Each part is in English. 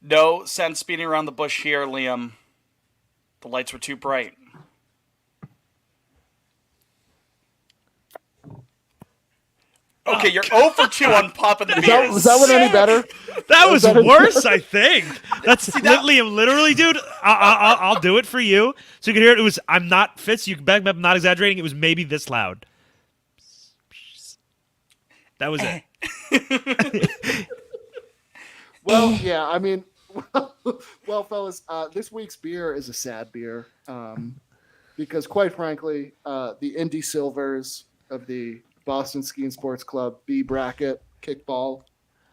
No sense speeding around the bush here, Liam. The lights were too bright. Okay, you're 0 for 2 on popping the beers. Was that one any better? That was that worse, I think. That's Liam. Literally, dude. I'll do it for you, so you can hear it. It was. I'm not Fitz. You can back me up. I'm not exaggerating. It was maybe this loud. That was it. Well, yeah. I mean, well, fellas, this week's beer is a sad beer because, quite frankly, the Indy Silvers of the Boston Skiing Sports Club B bracket kickball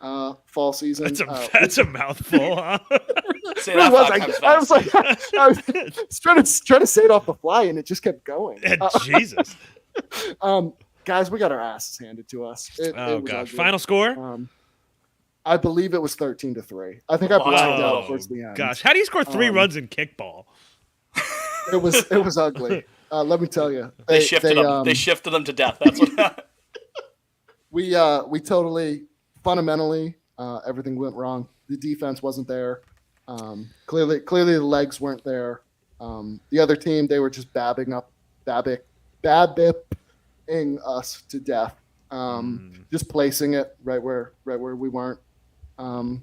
fall season. That's a mouthful. Huh? Say that I was trying to say it off the fly, and it just kept going. Jesus. Guys, we got our asses handed to us. It was gosh! ugly. Final score? I believe it was 13-3. I think I blacked out towards the end. Gosh, how do you score 3 runs in kickball? It was ugly. Let me tell you, they shifted them. They shifted them to death. That's what. we totally fundamentally everything went wrong. The defense wasn't there. Clearly the legs weren't there. The other team, they were just babbing us to death. Just placing it right where we weren't. And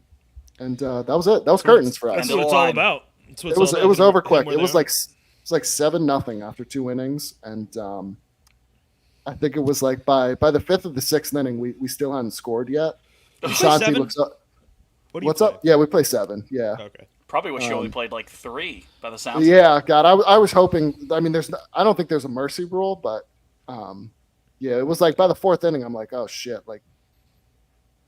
that was it. That was curtains for us. That's what it's all about. It was over quick. It was like 7-0 after 2 innings, and I think it was like by the 5th of the 6th inning, we still hadn't scored yet. And Santi looks up. What's up? Yeah, we play 7. Yeah. Okay. Probably wish you only played like 3 by the sounds. Yeah, God, I was hoping. I mean, I don't think there's a mercy rule, but yeah, it was like by the 4th inning, I'm like, oh shit, like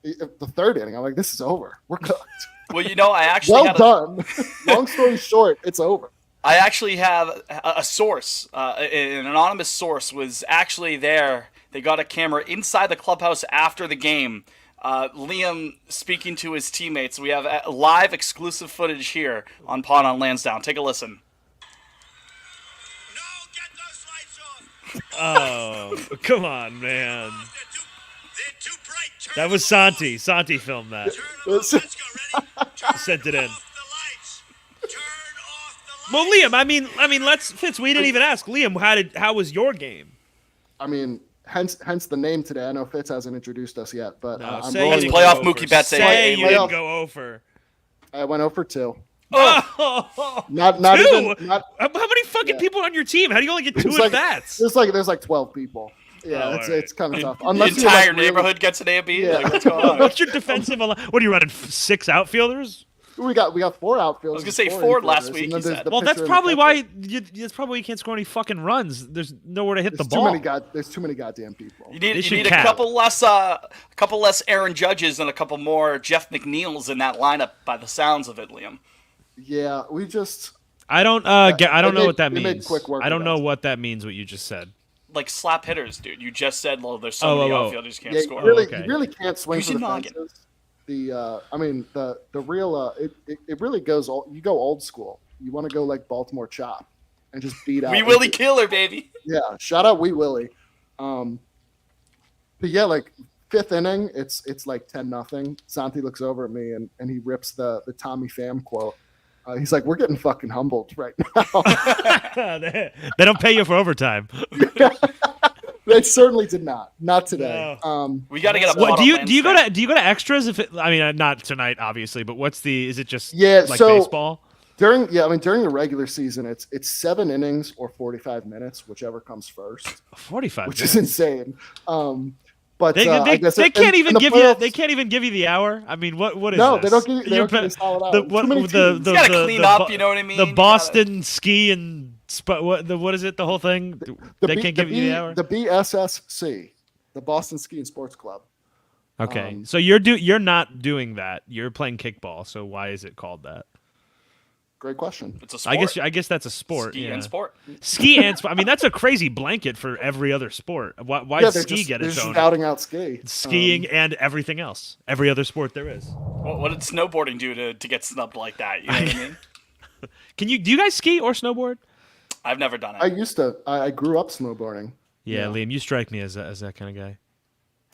the 3rd inning, I'm like, this is over. We're cooked. Well, I actually done. Long story short, it's over. I actually have a source, an anonymous source was actually there. They got a camera inside the clubhouse after the game. Liam speaking to his teammates. We have live exclusive footage here on Pod on Lansdowne. Take a listen. No, get those lights off. Oh, come on, man. They're too bright. Turn That was them off. Santi. Santi filmed that. Turn them off. Let's go. Ready? Turn Sent it in. off the lights. Turn off the Well, lights. Liam, I mean, let's Fitz. We didn't even ask Liam. How was your game? I mean, hence the name today. I know Fitz hasn't introduced us yet, but No, I'm say rolling you with playoff didn't go Mookie over. Betts, Say you playoff. didn't go over. I went 0 for 2. Oh, Not 2? even. Not, How many fucking people on your team? How do you only get 2 It's at bats? there's like 12 people. Yeah, Oh, it's all right. it's kind of tough. The Unless you're, entire like, really- neighborhood gets an A and B. Yeah. Like, what's going on? What's your defensive? What are you running? 6 outfielders? we got 4 outfielders. I was gonna say and 4 infielders, last week, and then you there's said. the Well, that's pitcher and the probably catcher. why. That's probably why you can't score any fucking runs. There's nowhere to hit the There's ball. there's too many goddamn people. You They need should a count. couple less Aaron Judges and a couple more Jeff McNeils in that lineup. By the sounds of it, Liam. Yeah, we just I don't. I don't know what that they made means. quick work I don't of know us. what that means. What you just said. Like slap hitters, dude. You just said, well, there's so many outfielders you can't Yeah, score. okay. you really can't swing Use for the your noggin. fences. I mean, the real it really goes. You go old school. You want to go like Baltimore Chop and just beat out. Wee Willie Killer, baby. Yeah, shout out Wee Willie. But yeah, like 5th inning, it's like 10-0. Santi looks over at me and he rips the Tommy Pham quote. He's like, "We're getting fucking humbled right now." they don't pay you for overtime. They certainly did not. Not today. We got to get a What pot do on you Lansdowne. do? You go to extras? If it, I mean, not tonight, obviously. But what's the? Is it just Yeah, like so- baseball? during the regular season, it's 7 innings or 45 minutes, whichever comes first, 45. which is insane. But They, I they, guess they in- can't in even the give you. playoffs- They can't even give you the hour. I mean, what is No, this? they don't give you. They You're don't give you pe- solid out. the, Too what, many the, teams. the, You gotta the- clean the up, Bo- you know what I mean? The You Boston ski and what is it? The whole thing. They can't give you the hour. The BSSC, the Boston Ski and Sports Club. Okay, so you're not doing that. You're playing kickball. So why is it called that? Great question. It's a sport. I guess that's a sport. Ski yeah. and sport. Ski and sport. I mean, that's a crazy blanket for every other sport. Why Yeah, does they're ski just, get they're its just own? shouting out ski. Skiing and everything else. Every other sport there is. What did snowboarding do to get snubbed like that? You know what I mean? Do you guys ski or snowboard? I've never done it. I used to. I grew up snowboarding. Yeah, Liam, you strike me as that kind of guy.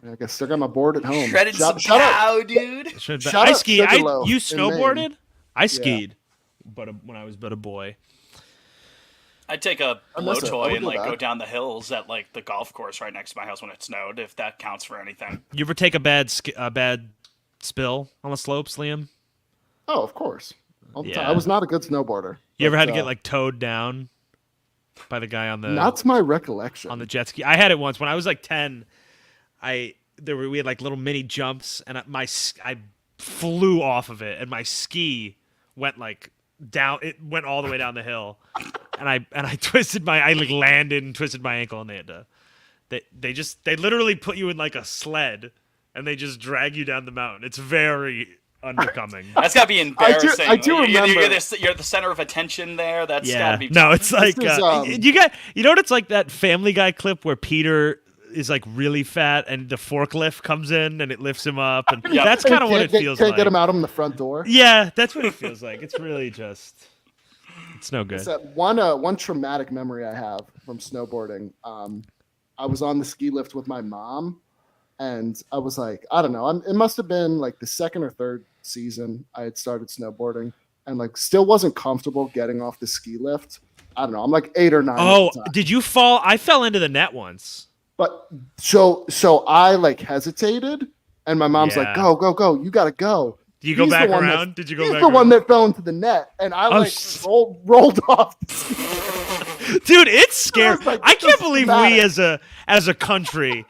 I guess I got my board at home. Shredded some Shout out. cow, dude. Should, Shout I out ski. Sugarloaf You in snowboarded? I skied, when I was but a boy. I'd take a I blow miss it. I toy would and do like that. go down the hills at like the golf course right next to my house when it snowed, if that counts for anything. You ever take a bad spill on the slopes, Liam? Oh, of course. All the time. Yeah. I was not a good snowboarder. You ever but, had to get like towed down by the guy on the Not to my recollection. on the jet ski? I had it once when I was like 10. We had like little mini jumps, and I flew off of it, and my ski went like down. It went all the way down the hill, and I twisted I like landed and twisted my ankle, and they had to. They literally put you in like a sled, and they just drag you down the mountain. It's very unbecoming. That's gotta be embarrassing. I do You're remember. you're the center of attention there. That's Yeah. gotta be. No, it's like is, you know what it's like, that Family Guy clip where Peter is like really fat and the forklift comes in and it lifts him up, and Yeah. that's kind of what it feels Can't like. get him out of the front door. Yeah, that's what it feels like. It's really just, it's no good. It's that one traumatic memory I have from snowboarding. I was on the ski lift with my mom, and I was like, I don't know, it must have been like the second or third season I had started snowboarding, and like still wasn't comfortable getting off the ski lift. I don't know, I'm like 8 or 9. Oh, at the time. did you fall? I fell into the net once. But so I like hesitated, and my mom's like, Yeah. go, you gotta go. Do you go He's the back one around? Did you go He's back the around? one that fell into the net, and I like shit. rolled off. The ski. Dude, it's scary. like, I this can't is believe dramatic. we as a country,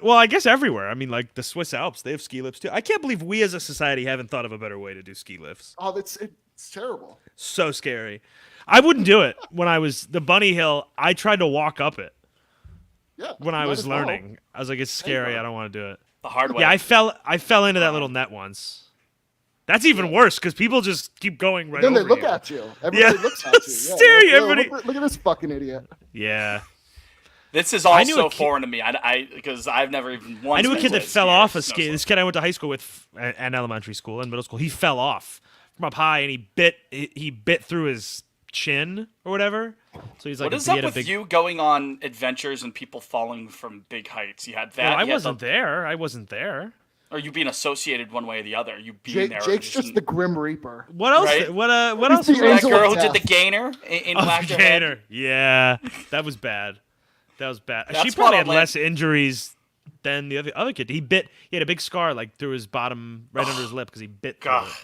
well, I guess everywhere. I mean, like the Swiss Alps, they have ski lifts too. I can't believe we as a society haven't thought of a better way to do ski lifts. Oh, it's terrible. So scary. I wouldn't do it when I was the bunny hill. I tried to walk up it Yeah. when I might was as well. learning. I was like, it's scary. go. I don't want to do it. The hard way. Yeah, I fell into that little net once. That's even worse because people just keep going right Then over they look you. at you. Everybody Yeah. looks at you. Yeah, Stare like, you, "Yo, everybody." Look at this fucking idiot. Yeah. This is all knew so a kid- foreign to me. I because I've never even once. I knew a been kid to that fell ski or off a snow ski. slope. This kid I went to high school with and elementary school and middle school. He fell off from up high and he bit through his chin or whatever. So he's like, What is he up had a with big. you going on adventures and people falling from big heights? You had that. Well, I you had wasn't there. I wasn't there. Or you being associated one way or the other. You being there. Jake's just the Grim Reaper. What else? Right? What He's else? the was that Angel girl of who did the Death. gainer in Oh, whacked her head. Gator. Yeah, that was bad. That was bad. That's She probably had probably- less injuries than the other kid. He had a big scar like through his bottom, right under his lip because he bit through God. it.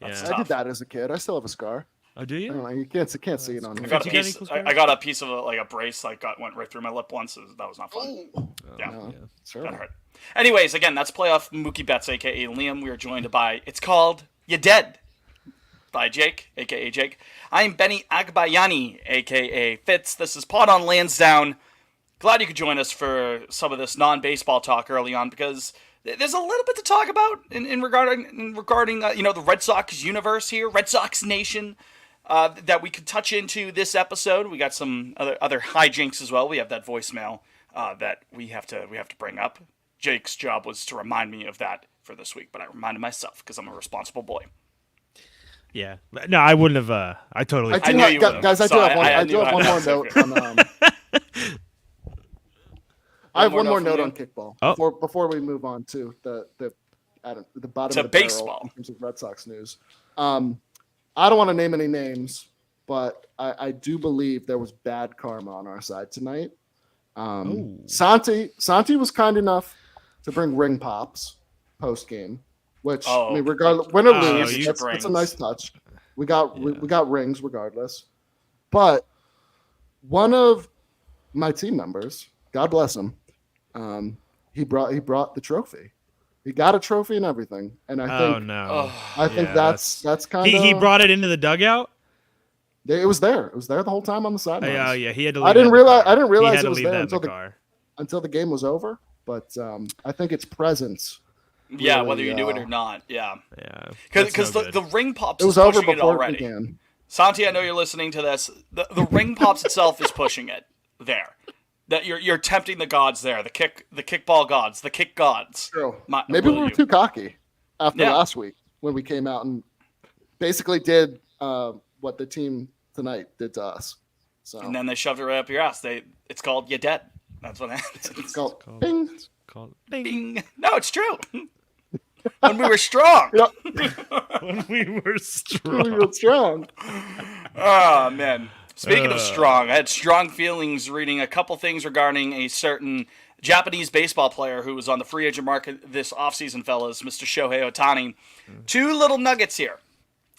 That's Yeah. I tough. did that as a kid. I still have a scar. Oh, do I you? don't know. You can't see it on I here. got a Did you get piece. any close I got a piece of like a brace like went right through my lip once. That was not fun. Yeah, No, sure. that hurt. Anyways, again, that's playoff Mookie Betts, aka Liam. We are joined by it's called You Dead by Jake, aka Jake. I'm Benny Agbayani, aka Fitz. This is Pod on Lansdowne. Glad you could join us for some of this non-baseball talk early on because there's a little bit to talk about in regarding the Red Sox universe here, Red Sox Nation. That we could touch into this episode. We got some other hijinks as well. We have that voicemail that we have to bring up. Jake's job was to remind me of that for this week, but I reminded myself because I'm a responsible boy. Yeah. No, I wouldn't have. I totally. I do knew have, you would've. guys. I do So have one. I I knew do have I- one more that's note okay. on. I have more one more note note from on you? kickball Oh. before we move on to the bottom To of the barrel baseball. in terms of Red Sox news. I don't want to name any names, but I do believe there was bad karma on our side tonight. Santi was kind enough to bring ring pops post game, which I mean, regardless, win or Oh, lose, you- that's a nice touch. We got rings regardless, but one of my team members, God bless him, he brought the trophy. He got a trophy and everything, and I think no. I think Yeah, that's kind of He brought it into the dugout. it was there. It was there the whole time on the sidelines. Oh yeah, he had to. I Leave didn't that in the realize- car. I didn't realize he had it to was leave there that in until the the- car. Until the game was over, but I think its presence. Yeah, Really, whether you do it or not. Yeah, Yeah, because that's no the good. ring pops It was is over pushing it before it already. began. Santi, I know you're listening to this. The ring pops itself is pushing it there. That you're tempting the gods there. The kickball gods, the kick gods. True. My- Maybe we will were you? too cocky after Yeah. last week when we came out and basically did what the team tonight did to us. So And then they shoved it right up your ass. It's called You Dead. That's what happens. it's called bing. Called Bing. Bing. No, it's true. when we were strong. You know, When we were really strong. real strong. Oh, man. Speaking of strong, I had strong feelings reading a couple things regarding a certain Japanese baseball player who was on the free agent market this offseason, fellas, Mr. Shohei Ohtani. Two little nuggets here.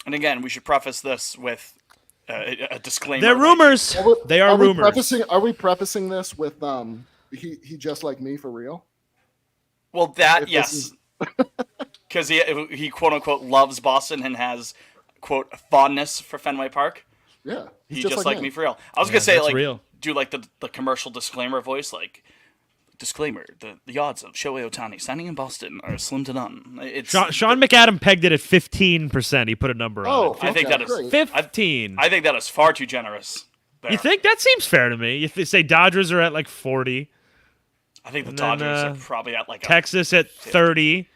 And again, we should preface this with a disclaimer. They're rumors. They are rumors. Are we prefacing this with he just like me for real? Well, that, If this yes. is- Because he quote-unquote loves Boston and has, quote, fondness for Fenway Park. Yeah, He's just like me for real. I was going to say, that's like, real. do like the commercial disclaimer voice, like, disclaimer, the odds of Shohei Ohtani signing in Boston are slim to none. It's, Sean McAdam pegged it at 15%. He put a number on Oh, it. I think okay, that is great. 15. I think that is far too generous. There. You think? That seems fair to me. If they say Dodgers are at like 40, I think the and then, Dodgers are probably at like Texas at 30,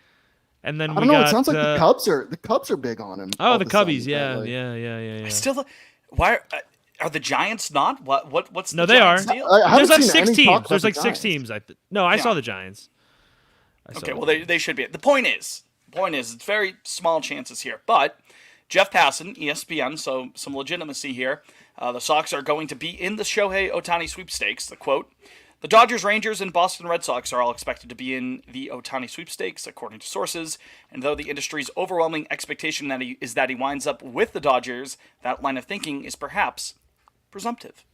and then I we don't know. got, It sounds like the Cubs are big on him. Oh, all the of a sudden, Cubbies, yeah, apparently. yeah. I still. Why are the Giants not? What's the No, they Giants are. deal? I haven't There's like seen 6 any talk teams. about There's the like 6 Giants. teams. No, I Yeah. saw the Giants. Okay, well they should be. The point is it's very small chances here. But Jeff Passan, ESPN, so some legitimacy here. The Sox are going to be in the Shohei Ohtani sweepstakes. The quote: "The Dodgers, Rangers, and Boston Red Sox are all expected to be in the Ohtani sweepstakes, according to sources. And though the industry's overwhelming expectation is that he winds up with the Dodgers, that line of thinking is perhaps presumptive."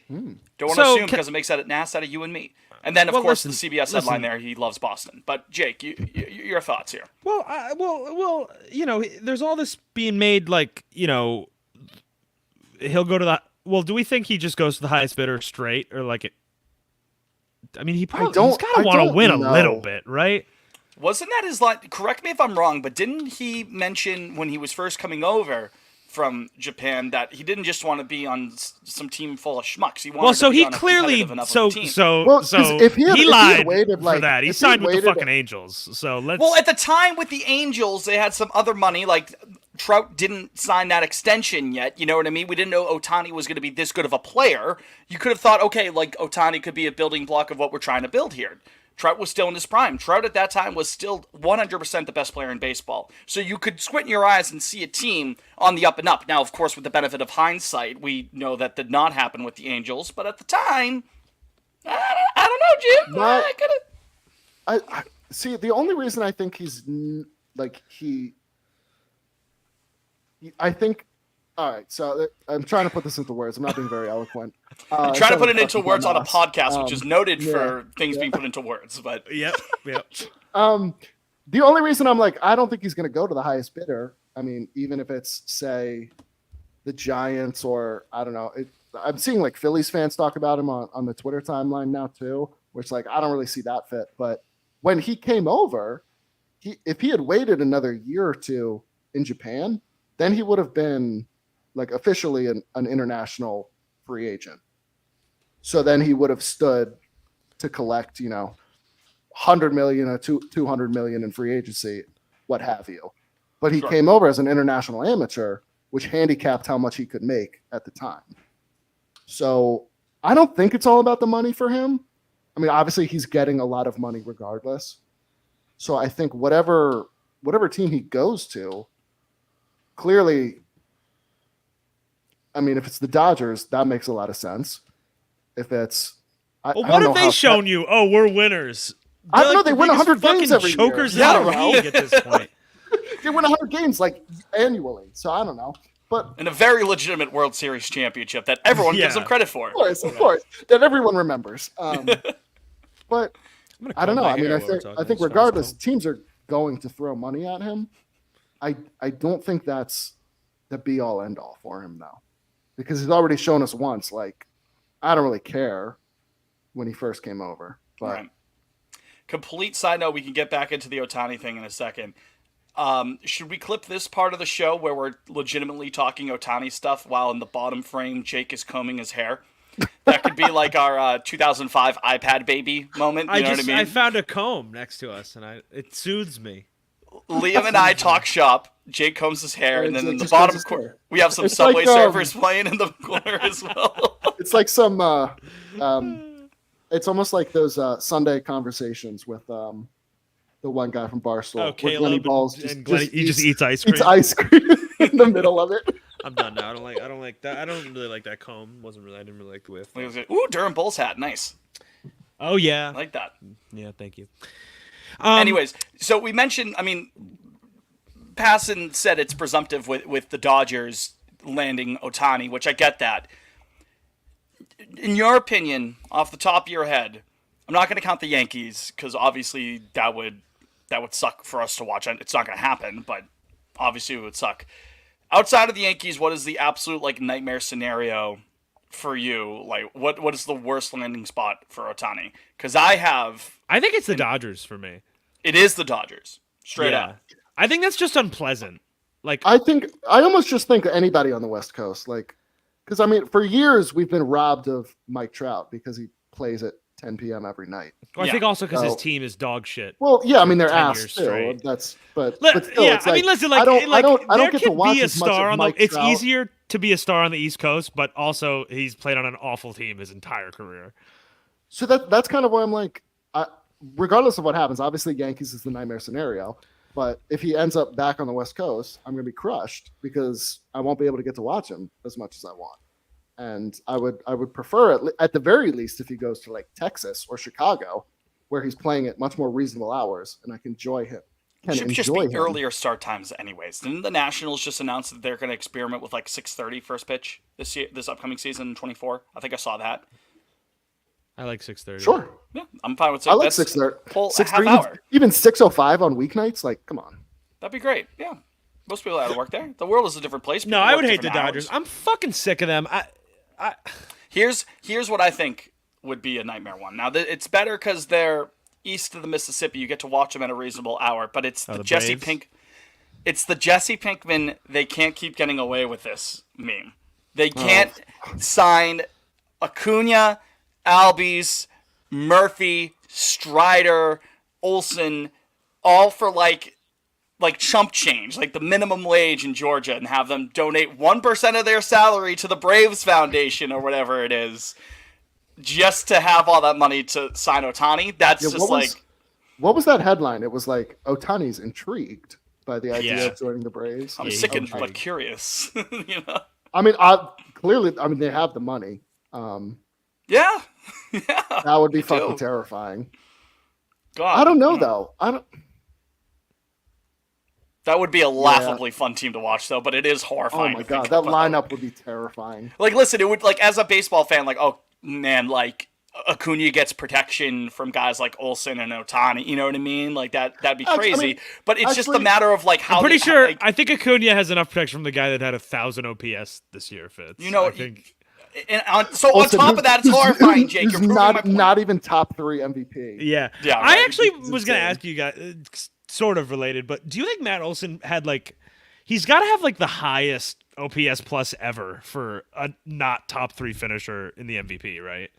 Don't want to So, assume because it makes an ass out of you and me. And then, of Well, course, listen, the CBS headline listen. there, he loves Boston. But, Jake, your thoughts here. Well, you know, there's all this being made like, you know, he'll go to the. Well, do we think he just goes to the highest bidder straight, or like it? I mean, he's got to want to don't win a know. little bit, right? Wasn't that his line? Correct me if I'm wrong, but didn't he mention when he was first coming over from Japan that he didn't just want to be on some team full of schmucks? He wanted Well, to so be he on a clearly competitive enough of a team. Well, 'cause if he had lied waited, for like, that. He if he signed with the waited- fucking Angels. So let's. Well, at the time with the Angels, they had some other money. Like Trout didn't sign that extension yet. You know what I mean? We didn't know Ohtani was going to be this good of a player. You could have thought, okay, like Ohtani could be a building block of what we're trying to build here. Trout was still in his prime. Trout at that time was still 100% the best player in baseball. So you could squint your eyes and see a team on the up and up. Now, of course, with the benefit of hindsight, we know that did not happen with the Angels. But at the time, I don't know, Jim. But- I could have. I see. The only reason I think I think. All right, so I'm trying to put this into words. I'm not being very eloquent. Trying to put it into words on a podcast, which is noted yeah, for things being put into words. But Yep. The only reason I'm like, I don't think he's going to go to the highest bidder. I mean, even if it's, say, the Giants or I don't know. I'm seeing like Phillies fans talk about him on the Twitter timeline now too, which like I don't really see that fit. But when he came over, if he had waited another year or two in Japan, then he would have been like officially an international free agent. So then he would have stood to collect, 100 million or 200 million in free agency, what have you. But he Sure. came over as an international amateur, which handicapped how much he could make at the time. So I don't think it's all about the money for him. I mean, obviously he's getting a lot of money regardless. So I think whatever team he goes to, clearly, I mean, if it's the Dodgers, that makes a lot of sense. If it's, Well, what have they shown you? Oh, we're winners. I They're know like they the win biggest 100 games fucking every year. chokers Yeah, in the right. league at this point. They win 100 games like annually. So I don't know. But in a very legitimate World Series championship that everyone gives Yeah. them credit for. of course, that everyone remembers. But I'm gonna I don't comb know. my I mean, hair I while we're think talking I think this regardless, fast. teams are going to throw money at him. I don't think that's the be all end all for him though, because he's already shown us once. Like, I don't really care when he first came over, but Right. Complete side note, we can get back into the Ohtani thing in a second. Should we clip this part of the show where we're legitimately talking Ohtani stuff while in the bottom frame Jake is combing his hair? That could be like our 2005 iPad baby moment. You know what I mean? I found a comb next to us, and it soothes me. Liam and I talk shop. Jake combs his hair, and then It in the just combs bottom his corner, hair. we have some It's Subway like, Surfers playing in the corner as well. it's like some. It's almost like those Sunday conversations with the the one guy from Barstool. Oh, where Glenny Caleb Balls and Glenny, he just eats ice eats cream. ice cream in the middle of it. I'm done now. I don't like that. I don't really like that comb. I didn't really like the whiff. Ooh, Durham Bulls hat, nice. Oh yeah. I like that. Yeah, thank you. Anyways, so we mentioned, I mean, Passon said it's presumptive with the Dodgers landing Ohtani, which I get that. In your opinion, off the top of your head, I'm not going to count the Yankees because obviously that would suck for us to watch. It's not going to happen, but obviously it would suck. Outside of the Yankees, what is the absolute like nightmare scenario for you? Like, what is the worst landing spot for Ohtani? Because I think it's the Dodgers for me. it is the Dodgers, straight Yeah. up. I think that's just unpleasant. Like, I almost just think anybody on the West Coast, like, because I mean, for years we've been robbed of Mike Trout because he plays at 10 p.m. every night. I Yeah. think also because his Oh. team is dog shit. Well, yeah, I mean they're 10 ass years too. straight. But still, Yeah, it's I mean, listen, like, I don't there get to can watch be a as much star of on the. Mike It's Trout. easier to be a star on the East Coast, but also he's played on an awful team his entire career. So that's kind of why I'm like, regardless of what happens, obviously Yankees is the nightmare scenario. But if he ends up back on the West Coast, I'm going to be crushed because I won't be able to get to watch him as much as I want. And I would prefer at the very least if he goes to like Texas or Chicago, where he's playing at much more reasonable hours, and I can enjoy him. It should just be earlier start times, anyways. Didn't the Nationals just announce that they're going to experiment with like 6:30 first pitch this upcoming season, 24? I think I saw that. I like 6:30. Sure, Yeah, I'm fine with I like that's 6:30. full 6:30, half hour. even 6:05 on weeknights. Like, come on. That'd be great. Yeah, most people out of work there. The world is a different place. No, People I work would hate the different Dodgers. hours. I'm fucking sick of them. Here's what I think would be a nightmare one. Now it's better because they're east of the Mississippi. You get to watch them at a reasonable hour. But it's the Jesse Braves? Pink. It's the Jesse Pinkman. They can't keep getting away with this meme. They can't sign Acuna, Albies, Murphy, Strider, Olsen, all for like chump change, like the minimum wage in Georgia, and have them donate 1% of their salary to the Braves Foundation or whatever it is, just to have all that money to sign Ohtani. That's Yeah, just what was that headline? It was like Ohtani's intrigued by the idea Yeah. of joining the Braves. I'm Yeah, sick he and can but trade. curious. You know? I mean, clearly, they have the money. Yeah. Yeah. That would be They fucking do. terrifying. God, I don't know though. That would be a laughably fun team to watch, though. But it is Oh horrifying. my to god, think that about. lineup would be terrifying. Like, listen, it would like as a baseball fan, like, oh man, like Acuna gets protection from guys like Olsen and Ohtani. You know what I mean? Like that'd be Actually, crazy. But it's just a actually, matter of like how. I'm pretty they- sure. like, I think Acuna has enough protection from the guy that had 1,000 OPS this year. Fitz. You know, I think. and so on Olsen, top of that, it's who's- horrifying, Jake. who's You're proving my point. not even top 3 MVP. Yeah. Yeah, I right. actually It's was gonna insane. ask you guys, sort of related, but do you think Matt Olson had like? He's got to have like the highest OPS plus ever for a not top 3 finisher in the MVP, right?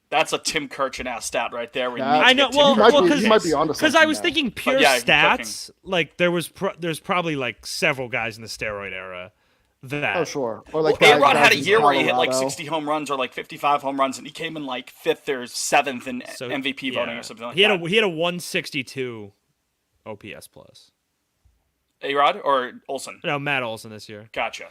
That's a Tim Kirchin ass stat right there. We Yeah. need to I know. get Tim Well, might Kirchin. be- he might be onto because I something was there. thinking pure yeah, he's stats. Like there's probably like several guys in the steroid era that. Oh sure. Or like Well, A-Rod guys had a in year where he hit like Colorado. 60 home runs or like 55 home runs, and he came in like 5th or 7th in So, MVP yeah. voting or something like he had that. he had a 162 OPS plus. A-Rod or Olsen? No, Matt Olson this year. Gotcha.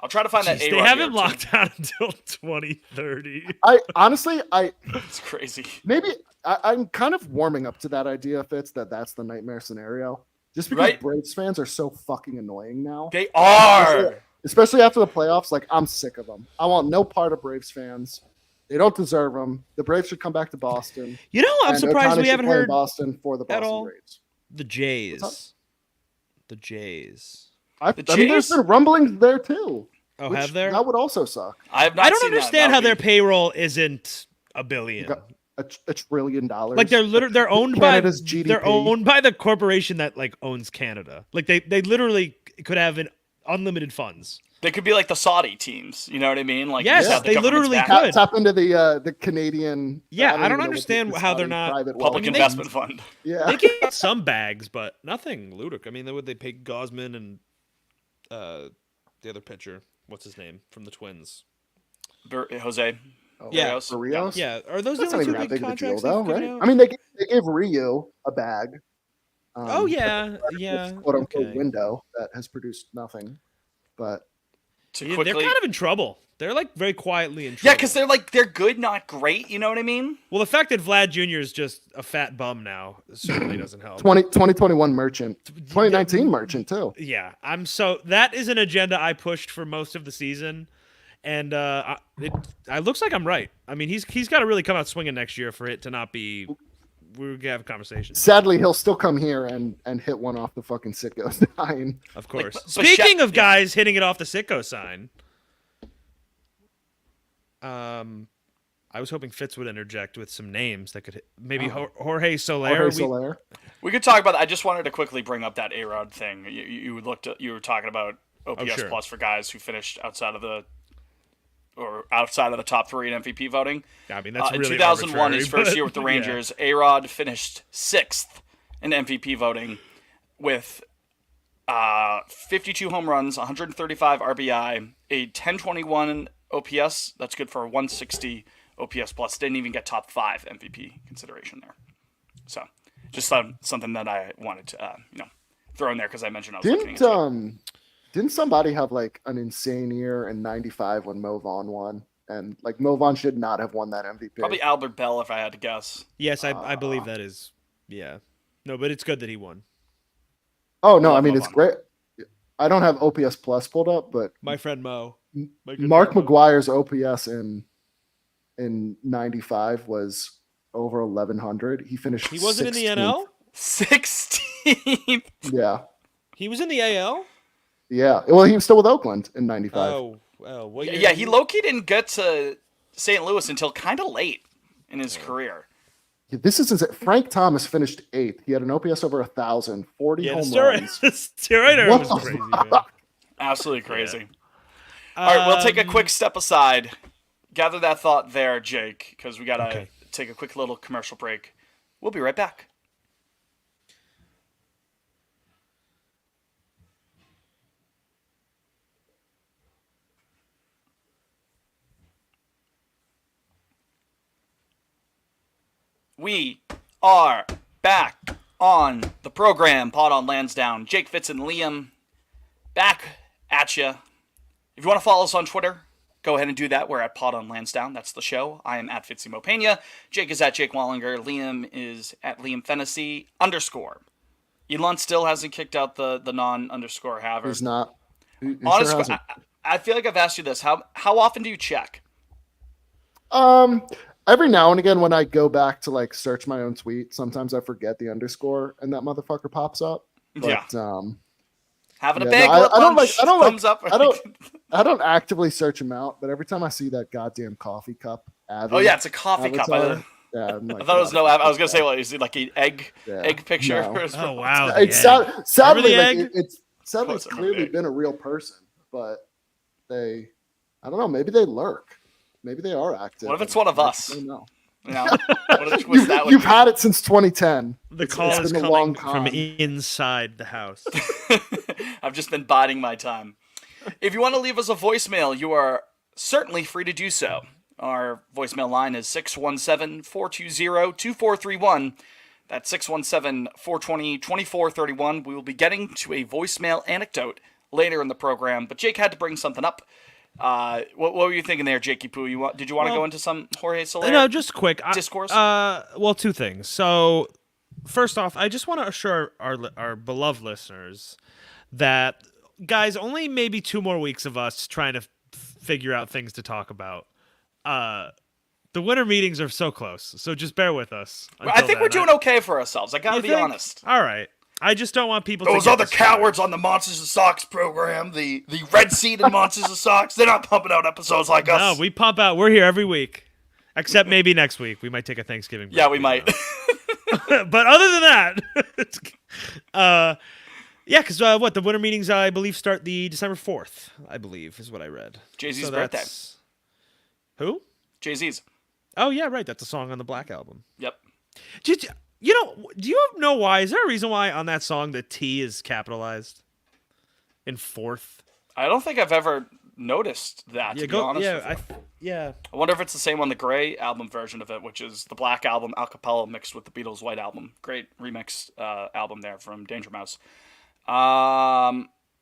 I'll try to find that Jeez, A-Rod. they have here, him too. locked down until 2030. I honestly, It's crazy. maybe I'm kind of warming up to that idea, Fitz, that's the nightmare scenario. Just because Right. Braves fans are so fucking annoying now. They are. Especially after the playoffs, like I'm sick of them. I want no part of Braves fans. They don't deserve them. The Braves should come back to Boston. You know, I'm And surprised Ohtani we should haven't play in heard Boston for the at Boston all. Braves. the What's Jays. The Jays. I The mean, there's Jays? been rumblings there too. Oh, which have there? That would also suck. I have not I don't seen that. understand That how would their be- payroll isn't a billion. Got $1 trillion. Like they're owned Canada's by GDP. they're owned by the corporation that like owns Canada. Like they literally could have unlimited funds. They could be like the Saudi teams. You know what I mean? Like, you Yes, just have the they government's literally back. could. Tap into the Canadian. Yeah, I don't even know what understand the how they're Saudi not private wealth Public I mean, is. investment fund. Yeah, They get some bags, but nothing ludicrous. I mean, would they pay Gosman and the other pitcher? What's his name from the Twins? Jose. Oh, Yeah. Barrios. Yeah, are those That's the not only even two that big big of a deal, contracts though, they've right? given out? I mean, they gave Ryu a bag. Oh yeah, yeah. quote unquote Okay. window that has produced nothing. But To Yeah, quickly, they're kind of in trouble. They're like very quietly in trouble. yeah, because they're good, not great. You know what I mean? Well, the fact that Vlad Jr. is just a fat bum now certainly doesn't help. 2021 merchant, 2019 merchant too. Yeah, that is an agenda I pushed for most of the season, and it looks like I'm right. I mean, he's got to really come out swinging next year for it to not be. We're gonna have a conversation. Sadly, he'll still come here and hit one off the fucking Sitgo sign. Of course. but Speaking of yeah. guys hitting it off the Sitco sign, I was hoping Fitz would interject with some names that could hit. Maybe Jorge Soler. Jorge Soler. We could talk about that. I just wanted to quickly bring up that A-Rod thing. You were talking about OPS sure. plus for guys who finished outside of the top 3 in MVP voting. I mean, that's in really 2001, arbitrary, his first but- year with the yeah. Rangers, A-Rod finished 6th in MVP voting with 52 home runs, 135 RBI, a 1021 OPS. That's good for a 160 OPS plus. Didn't even get top 5 MVP consideration there. So, just something that I wanted to throw in there because I mentioned I was looking into it. Didn't somebody have like an insane year in '95 when Mo Vaughn won? And like Mo Vaughn should not have won that MVP. Probably Albert Bell, if I had to guess. Yes, I believe that is. Yeah. No, but it's good that he won. Oh no, I Love mean Mo it's Vaughn. great. I don't have OPS plus pulled up, but My friend Mo. My good Mark friend Mo. McGuire's OPS in '95 was over 1100. He finished. He wasn't in the 16th. NL? 16th. Yeah, He was in the AL? yeah. Well, he was still with Oakland in '95. Oh, what year Yeah, did he low-key didn't get to St. Louis until kind of late in his career. This is Frank Thomas finished 8th. He had an OPS over 1,000, 40 Yeah, the home steroid, runs. the steroid era What was the crazy, fuck? man. Absolutely crazy. All right, we'll take a quick step aside. Gather that thought there, Jake, because we got to Okay. take a quick little commercial break. We'll be right back. We are back on the program, Pod on Lansdowne. Jake Fitz and Liam back at you. If you want to follow us on Twitter, go ahead and do that. We're at Pod on Lansdowne. That's the show. I am at Fitzimo Pena. Jake is at Jake Wallinger. Liam is at Liam Fennessy _. Elon still hasn't kicked out the non-underscore haver. He's not. He sure Honestly, hasn't. I feel like I've asked you this. How often do you check? Every now and again when I go back to like search my own tweet, sometimes I forget the underscore and that motherfucker pops up. But, Yeah. Having a yeah, big no, lip lunch, thumbs up. I don't actively search him out, but every time I see that goddamn coffee cup ad. Oh yeah, it's a coffee cup. avatar, yeah, I'm like, I thought it was no. "God, I was gonna say, yeah. what is it like an egg Yeah. picture? No. Oh, wow. It's the egg. sadly, Remember like, the egg? it's sadly What's it's it, clearly egg? been a real person, but I don't know. Maybe they lurk. Maybe they are active. What if it's one of us? I don't know. You know, what's that would You've be? had it since 2010. The It's- call it's is been a long coming from time. inside the house. I've just been biding my time. If you want to leave us a voicemail, you are certainly free to do so. Our voicemail line is 617-420-2431. That's 617-420-2431. We will be getting to a voicemail anecdote later in the program, but Jake had to bring something up. What were you thinking there, Jakey Poo? Did you want to go into some Jorge Soler? No, just quick. Discourse? Well, two things. So, first off, I just want to assure our beloved listeners that, guys, only maybe 2 more weeks of us trying to figure out things to talk about. The winter meetings are so close, so just bear with us. I until think we're then. doing okay for ourselves. I gotta You be think? honest. All right. I just don't want people Those to get other discouraged. cowards on the Monsters of Socks program, the Red Seed and Monsters of Socks, they're not pumping out episodes like us. No, we pump out. We're here every week, except maybe next week. We might take a Thanksgiving break. yeah, we you might. know. But other than that, yeah, because what the winter meetings I believe start the December 4th. I believe is what I read. Jay-Z's birthday. Who? Jay-Z's. Oh yeah, right. That's a song on the Black Album. Yep. Do you know why? Is there a reason why on that song the T is capitalized in 4th? I don't think I've ever noticed that. To Yeah, be honest with you. yeah. I wonder if it's the same on the Grey album version of it, which is the Black album a cappella mixed with the Beatles' White album. Great remix album there from Danger Mouse.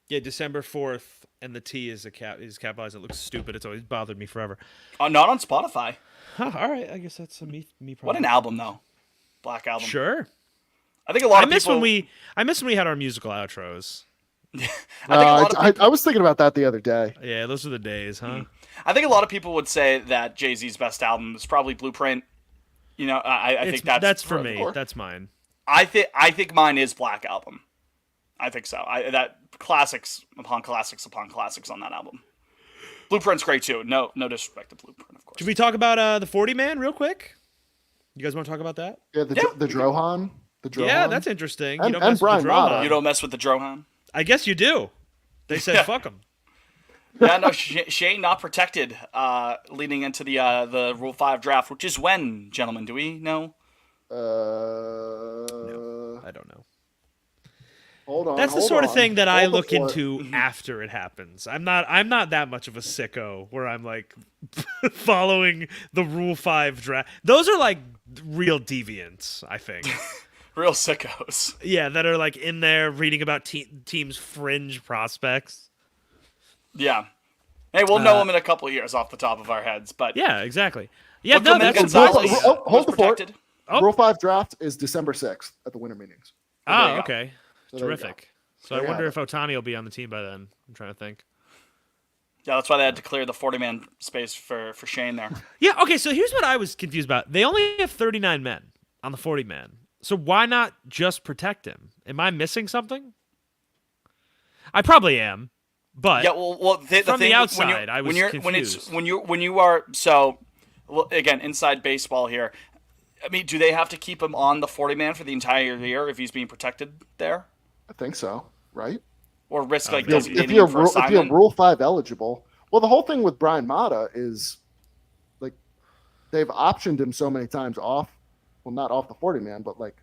Yeah, December 4th, and the T is capitalized. It looks stupid. It's always bothered me forever. Not on Spotify. Huh, all right, I guess that's a me problem. What an album, though. Black album. Sure. I think a lot I of miss people. when we had our musical outros. I think a lot of people, I was thinking about that the other day. Yeah, those were the days, huh? I think a lot of people would say that Jay-Z's best album is probably Blueprint. You know, I think that's for me. Or- That's mine. I think mine is Black Album. I think so. That classics upon classics upon classics on that album. Blueprint's great too. No disrespect to Blueprint, of course. Should we talk about the 40 man real quick? You guys want to talk about that? Yeah, the Drohan. The Drohan. Yeah, that's interesting. And- you don't and mess with the Brian Drohan. Mata. You don't mess with the Drohan. I guess you do. They said fuck them. Yeah, no, Shane not protected leading into the Rule 5 draft, which is when, gentlemen? Do we know? I don't know. Hold on. That's the hold sort of on. thing that I Hold the look fort. into after it happens. I'm not that much of a sicko where I'm like following the Rule 5 draft. Those are like real deviants, I think. Real sickos. Yeah, that are like in there reading about teams' fringe prospects. Yeah. Hey, we'll know them in a couple of years off the top of our heads, but Yeah, exactly. Yeah, But no, Clemente that's Gonzalez impossible. Oh, hold was the fort. protected. Oh. Rule 5 draft is December 6th at the winter meetings. there Oh, you go. okay. So there you Terrific. So There I you wonder have if Otani will be on the team by then. I'm trying to think. Yeah, that's why they had to clear the 40-man space for Shane there. Yeah, okay, so here's what I was confused about. They only have 39 men on the 40 man. So why not just protect him? Am I missing something? I probably am. But Yeah, well, the from thing, the outside, I was confused. confused. When you are so, well, again, inside baseball here. I mean, do they have to keep him on the 40-man for the entire year if he's being protected there, I think so, right? or risk like If designating you're him for assignment? Rule 5 eligible, well, the whole thing with Brian Mata is like they've optioned him so many times off. Well, not off the 40 man, but like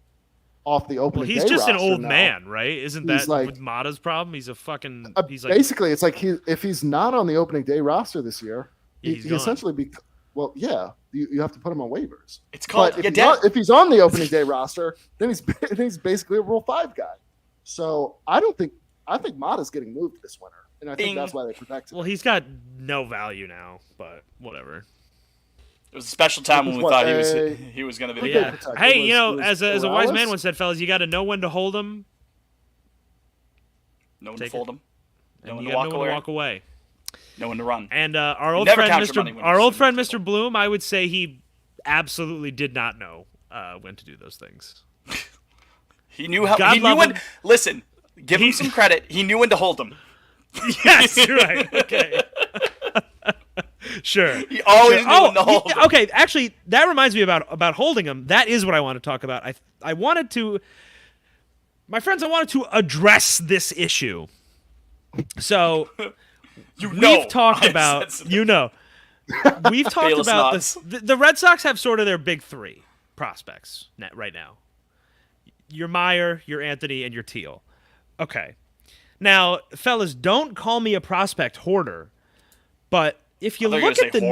off the Well, opening. he's day just an roster old now. man, right? Isn't He's that like- with Mata's problem? He's a fucking. He's like. Basically, it's like if he's not on the opening day roster this year, Yeah, he he's gone. essentially well, yeah, you have to put him on waivers. It's called But yeah, if he's on the opening day roster, then he's basically a Rule 5 guy. So I think Mata's getting moved this winter, and I think Bing. that's why they protect him. Well, he's got no value now, but whatever. It was a special time when we What, thought they- he was going to be. Who the did Yeah. protect? Hey, It you know, was as a wise man Morales? once said, fellas, you got to know when to hold them, No one Take to fold him. No and one you to got to walk know when away. to walk away. No one to run. And our old Never friend, count your money when our you're old sitting friend, at the Mr. Bloom, I would say he absolutely did not know when to do those things. He knew how. God He knew love when. him. Listen, give him some credit. He knew when to hold him. Yes, you're right. Okay. Sure. He always knew when to yeah, hold him. okay. Actually, that reminds me about holding him. That is what I want to talk about. I wanted to, my friends. I wanted to address this issue. So we've talked I'm about sensitive. we've talked Bayless about nods. this. The Red Sox have sort of their big three prospects right now. Your Meyer, your Anthony, and your Teal. Okay. Now, fellas, don't call me a prospect hoarder, but if you I thought you were look gonna at the say whore.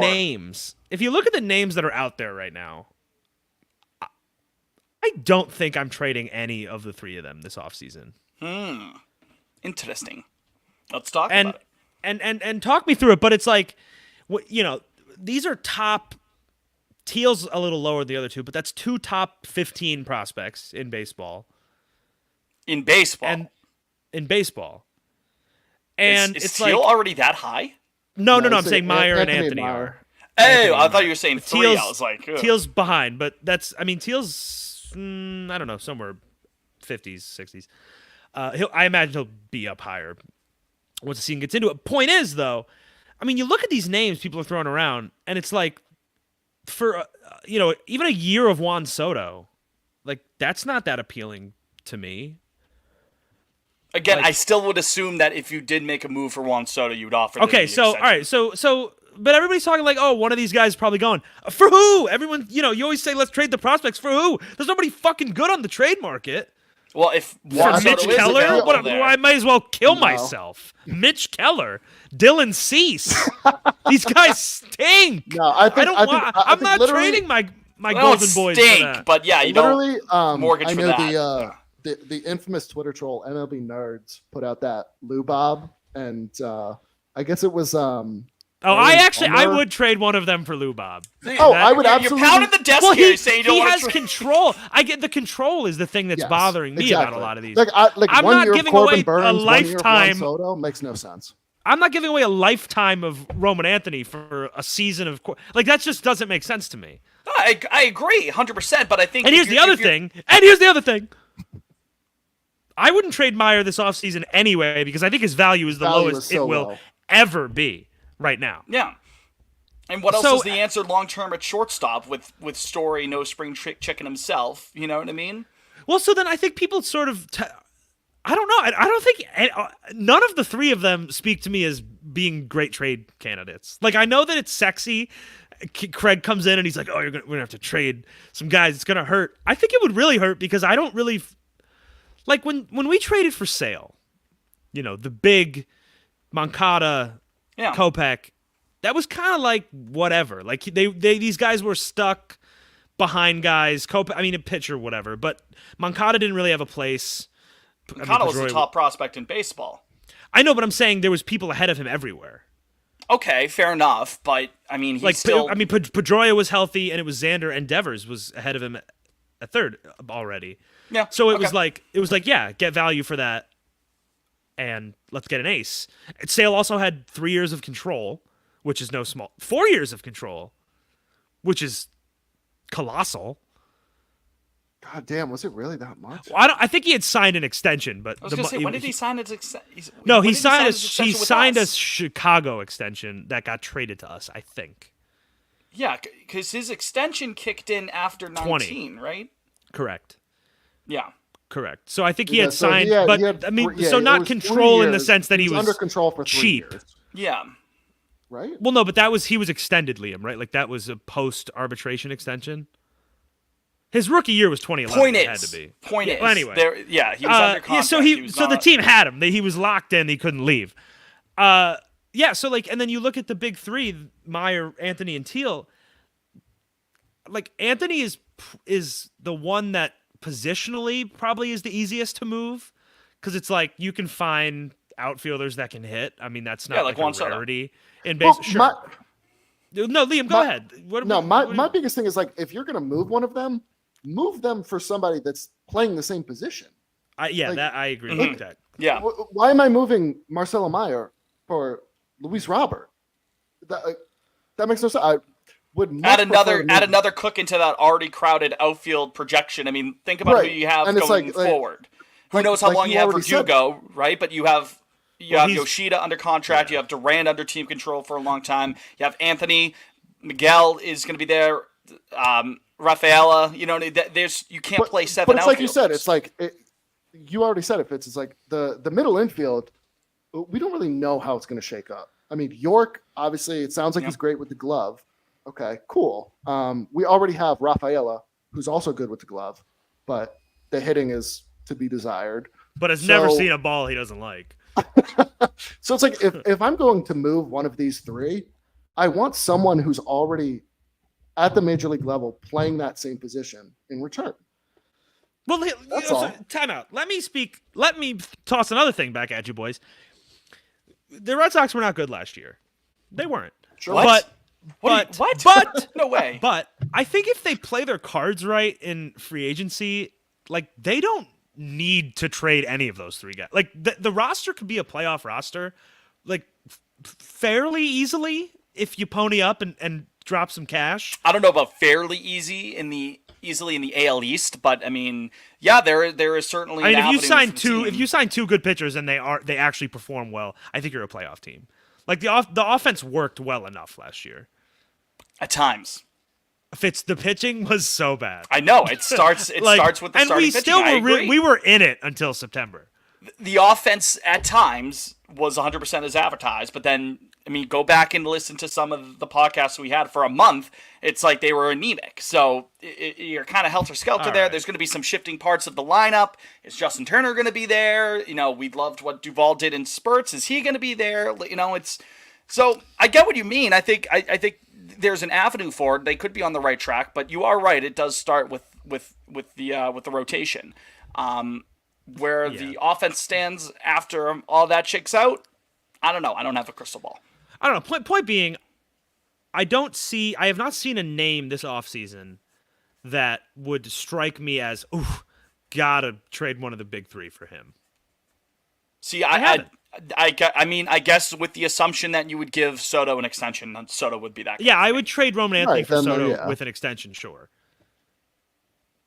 names, that are out there right now, I don't think I'm trading any of the three of them this offseason. Interesting. Let's talk And about it. and talk me through it, but it's like, these are top. Teal's a little lower than the other two, but that's two top 15 prospects in baseball. In baseball, And in baseball. And is it's Teal like already that high? no, he's I'm saying Meyer and Anthony Meyer. are. Hey, I thought you were saying three. Teal's, I was like, ugh. Teal's behind, but Teal's I don't know, somewhere 50s, 60s. I imagine he'll be up higher once the season gets into it. Point is, though, I mean, you look at these names people are throwing around, and it's like for even a year of Juan Soto, like that's not that appealing to me. Again, like- I still would assume that if you did make a move for Juan Soto, you would offer. Okay, the so all extension. right, so but everybody's talking like, oh, one of these guys is probably going for who? Everyone, you always say let's trade the prospects for who? There's nobody fucking good on the trade market. Well, if Yeah, For Juan Mitch Soto is Keller, available there- I might as well kill No. myself. Mitch Keller, Dylan Cease, these guys stink. No, I think don't I think, want. I I'm think not literally- trading my They don't golden boys for stink, that. but yeah, you don't. Literally, mortgage I for know that. the infamous Twitter troll MLB Nerds put out that Lou Bob, and I guess it was Oh, I Palmer. would trade one of them for Lou Bob. Oh, I would You're absolutely. pounding the desk Well, here he saying you don't want has to. control. I get the control is the thing that's Yes, bothering me exactly. about a lot of these. Like I'm one not year of giving Corbin away a Burns, 1 year of Juan lifetime- Soto makes no sense. I'm not giving away a lifetime of Roman Anthony for a season of like that. Just doesn't make sense to me. I agree, 100%. But I think. And if here's the you're- other if you're- thing. And here's the other thing. I wouldn't trade Meyer this offseason anyway because I think his value is the Value lowest is so it will low. ever be right now. Yeah. And what else So- is the answer long term at shortstop with Story, no spring chicken himself? You know what I mean? Well, so then I think people sort of. I don't know. I don't think none of the three of them speak to me as being great trade candidates. Like I know that it's sexy. Craig comes in and he's like, "Oh, we're gonna have to trade some guys. It's gonna hurt." I think it would really hurt because I don't really like when we traded for Sale. You know, the big Moncada, Yeah. Kopech. That was kind of like whatever. Like they these guys were stuck behind guys. Kopech, I mean, a pitcher, whatever. But Moncada didn't really have a place. Moncada was the Pedroia- top prospect in baseball. I know, but I'm saying there was people ahead of him everywhere. Okay, fair enough. But I mean, he's Like, still. I mean, Pedroia was healthy, and it was Xander and Devers was ahead of him at third already. yeah. So it okay. was like, yeah, get value for that, and let's get an ace. Sale also had 3 years of control, which is no small. 4 years of control, which is colossal. God damn, was it really that much? I think he had signed an extension, but I was gonna say, when did he sign his No, when he did signed his he extension with signed a us? Chicago extension that got traded to us, I think. Yeah, because his extension kicked in after 19, right? Correct. Yeah. Correct. So I think he Yeah, had so signed, he had- but he had I mean, three- yeah, so it not was 3 control in the years. sense that he was under control for 3 cheap. years, Yeah. right? Well, no, but he was extended, Liam, right? Like that was a post arbitration extension. His rookie year was 2011. Point it had is. to be. Point Yeah, is. well, anyway. He was under contract. so he was so the not- team had him. He was locked in. He couldn't leave. Yeah. So like, and then you look at the big three: Meyer, Anthony, and Teal. Like Anthony is the one that positionally probably is the easiest to move because it's like you can find outfielders that can hit. I mean, that's not Yeah, like like Juan a Soto. rarity in Well, base. Sure. No, Liam, go my- ahead. What, No, what- my, what- my biggest thing is like if you're gonna move one of them, move them for somebody that's playing the same position. yeah, like- that I agree Mhm. with that. Yeah. Why am I moving Marcelo Meyer for Luis Robert? That makes no sense. I would much Add prefer to move- another cook into that already crowded outfield projection. I mean, think about Right. who you have And it's going like- forward. Who like- knows how like long you you have already said. Verdugo, right? But you have Well, he's- Yoshida under contract. You have Durant under team control for a long time. You have Anthony. Miguel is going to be there. Rafaela. You know, there's you can't play seven. But it's like you said, outfielders. it's like you already said it, Fitz. It's like the middle infield. We don't really know how it's going to shake up. I mean, York, obviously, it sounds like Yeah. he's great with the glove. Okay, cool. We already have Rafaela, who's also good with the glove, but the hitting is to be desired. But has never So- seen a ball he doesn't like. So it's like if I'm going to move one of these three, I want someone who's already at the major league level playing that same position in return. Well, That's so, all. time out. Let me toss another thing back at you, boys. The Red Sox were not good last year. They weren't. Sure. What? But What? but No way. but I think if they play their cards right in free agency, like they don't need to trade any of those three guys. Like the roster could be a playoff roster, like fairly easily if you pony up and drop some cash. I don't know about fairly easily in the AL East, but I mean, yeah, there is certainly. I mean, an if you avenue sign for the two, team. if you sign two good pitchers and they actually perform well, I think you're a playoff team. Like the offense worked well enough last year. at times. The pitching was so bad. I know it starts. It Like, starts with the and starting we pitching. still I were agree. we were in it until September. The offense at times was 100% as advertised. But then, I mean, go back and listen to some of the podcasts we had for a month. It's like they were anemic. So you're kind of helter-skelter All there. right. There's going to be some shifting parts of the lineup. Is Justin Turner going to be there? You know, we loved what Duvall did in spurts. Is he going to be there? You know, it's... So I get what you mean. I think there's an avenue for it. They could be on the right track, but you are right. It does start with the rotation. Where the offense stands after all that checks out, I don't know. I don't have a crystal ball. I don't know. Point being, I have not seen a name this offseason that would strike me as, ooh, gotta trade one of the big three for him. See, haven't. I mean, I guess with the assumption that you would give Soto an extension, Soto would be that guy. Yeah, I would trade Roman Anthony Right, for then, Soto yeah. with an extension, sure.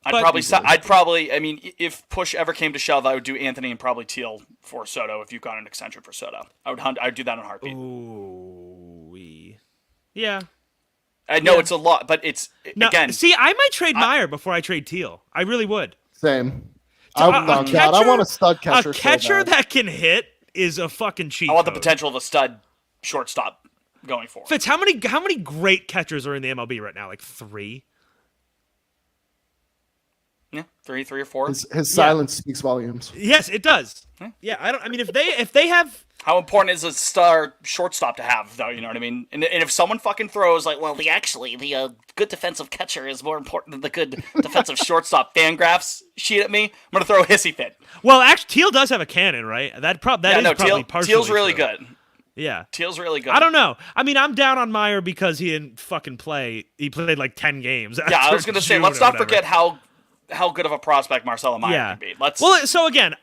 I'd probably, I mean, if push ever came to shove, I would do Anthony and probably Teal for Soto if you got an extension for Soto. I'd do that in a heartbeat. Ooh, yeah. I know it's a lot, but it's, Now, again, see, I might trade Meyer before I trade Teal. I really would. Same. A God, catcher- I want a stud catcher. A catcher so bad. that can hit is a fucking cheat I want the code. potential of a stud shortstop going forward. Fitz, how many great catchers are in the MLB right now? Like 3? Yeah, three or four. His silence speaks volumes. Yes, it does. Yeah, I mean, if they have, How important is a star shortstop to have, though? You know what I mean? And if someone fucking throws like, well, the good defensive catcher is more important than the good defensive shortstop. Fangraphs shit at me. I'm gonna throw a hissy fit. well, actually, Teal does have a cannon, right? That is probably partially Teal's really true. good. Yeah. Teal's really good. I don't know. I mean, I'm down on Meyer because he didn't fucking play. He played like 10 games. Yeah, I was gonna say, let's not forget how good of a prospect Marcelo Meyer can be. Well, so again,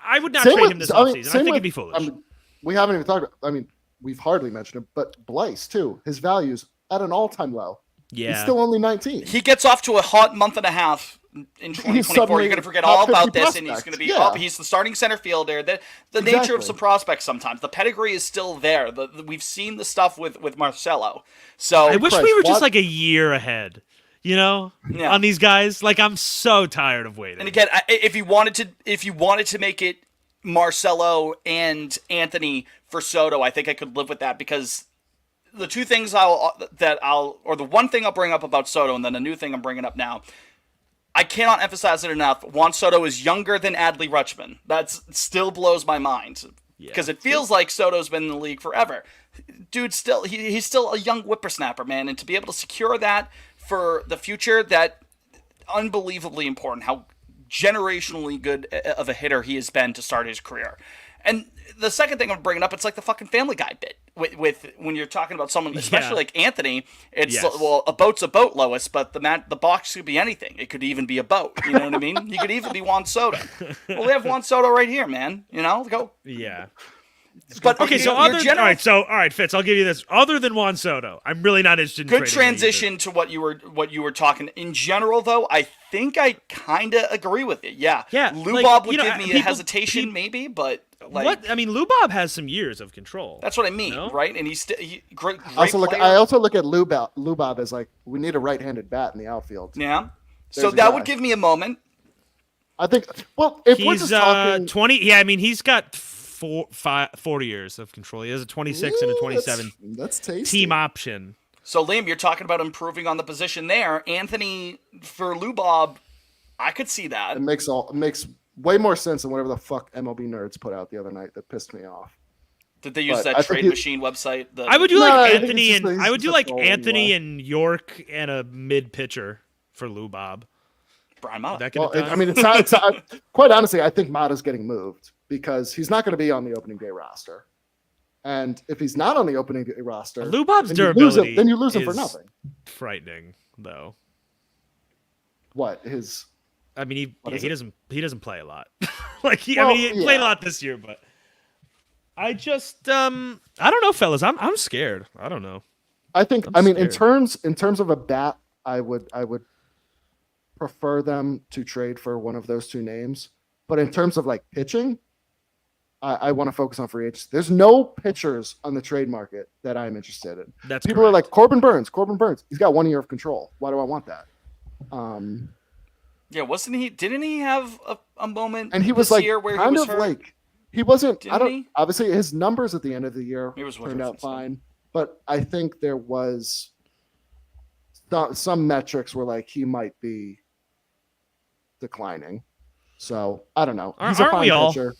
I would not Same trade with- him this I mean, offseason. I same think with- it'd be foolish. I mean, we haven't even talked about. I mean, we've hardly mentioned him, but Blyce too. His value's at an all-time low. yeah. He's still only 19. he gets off to a hot month and a half in 2024. suddenly You're going to forget top all about 50 this, and he's prospect. going to be Yeah. he's the starting center fielder. The nature Exactly. of some prospects sometimes. The pedigree is still there. We've seen the stuff with Marcelo. So I wish Christ, we were just what? like a year ahead, you know, Yeah. on these guys. Like, I'm so tired of waiting. and again, if you wanted to make it Marcelo and Anthony for Soto, I think I could live with that, because the two things the one thing I'll bring up about Soto, and then a new thing I'm bringing up now. I cannot emphasize it enough. Juan Soto is younger than Adley Rutschman. That still blows my mind, because it feels like Soto's been in the league forever. Dude, he's still a young whippersnapper, man, and to be able to secure that for the future, that unbelievably important. How generationally good of a hitter he has been to start his career. And the second thing I'm bringing up, it's like the fucking Family Guy bit with when you're talking about someone, especially like Anthony. It's Yes. well, a boat's a boat, Lois, but the box could be anything. It could even be a boat. You know what I mean? He could even be Juan Soto. Well, we have Juan Soto right here, man. You know, go. Yeah. But Okay, so your general- all right, Fitz, I'll give you this. Other than Juan Soto, I'm really not interested in good trading him either. transition to what you were talking. In general, though, I think I kind of agree with it. Yeah. Yeah, Lubob like, would you know, give me a people- hesitation, maybe, but like What? I mean, Lubob has some years of control. that's what I mean, No? right? And he's great. I Player. also look at Lubob as like, we need a right-handed bat in the outfield. Yeah. So There's a that guy. would give me a moment. I think. Well, if we're He's just talking 20. Yeah, I mean, he's got 40 years of control. He has a 26 and a 27 That's tasty. team option. So Liam, you're talking about improving on the position there. Anthony for Lubob, I could see that. It makes way more sense than whatever the fuck MLB nerds put out the other night that pissed me off. Did they use But I that think trade you- machine website? I would do No, I like think Anthony it's and just- I would it's do just like all Anthony left. and York and a mid pitcher for Lubob. Brian Mata. That could Well, have done. I mean, it's quite honestly, I think Mata's getting moved because he's not going to be on the opening day roster. And if he's not on the opening day roster, Lubob's then you lose durability then you lose him for is nothing. frightening, though. What his? I mean, What is he it? doesn't play a lot. Like he Well, played a yeah. lot this year, but I just I don't know, fellas. I'm scared. I don't know. I think. I'm I mean, scared. in terms of a bat, I would prefer them to trade for one of those two names. But in terms of like pitching, I want to focus on free agents. There's no pitchers on the trade market that I'm interested in. That's People are correct. like Corbin Burns. He's got 1 year of control. Why do I want that? Yeah, wasn't he? Didn't he have a moment And he was this like year where he kind was of hurt? like He wasn't. Didn't I don't. he? Obviously, his numbers at the end of the year Maybe it was turned Woodruff out instead. fine, but I think there was some metrics where like he might be declining. So I don't know. He's a Aren't fine we all? pitcher.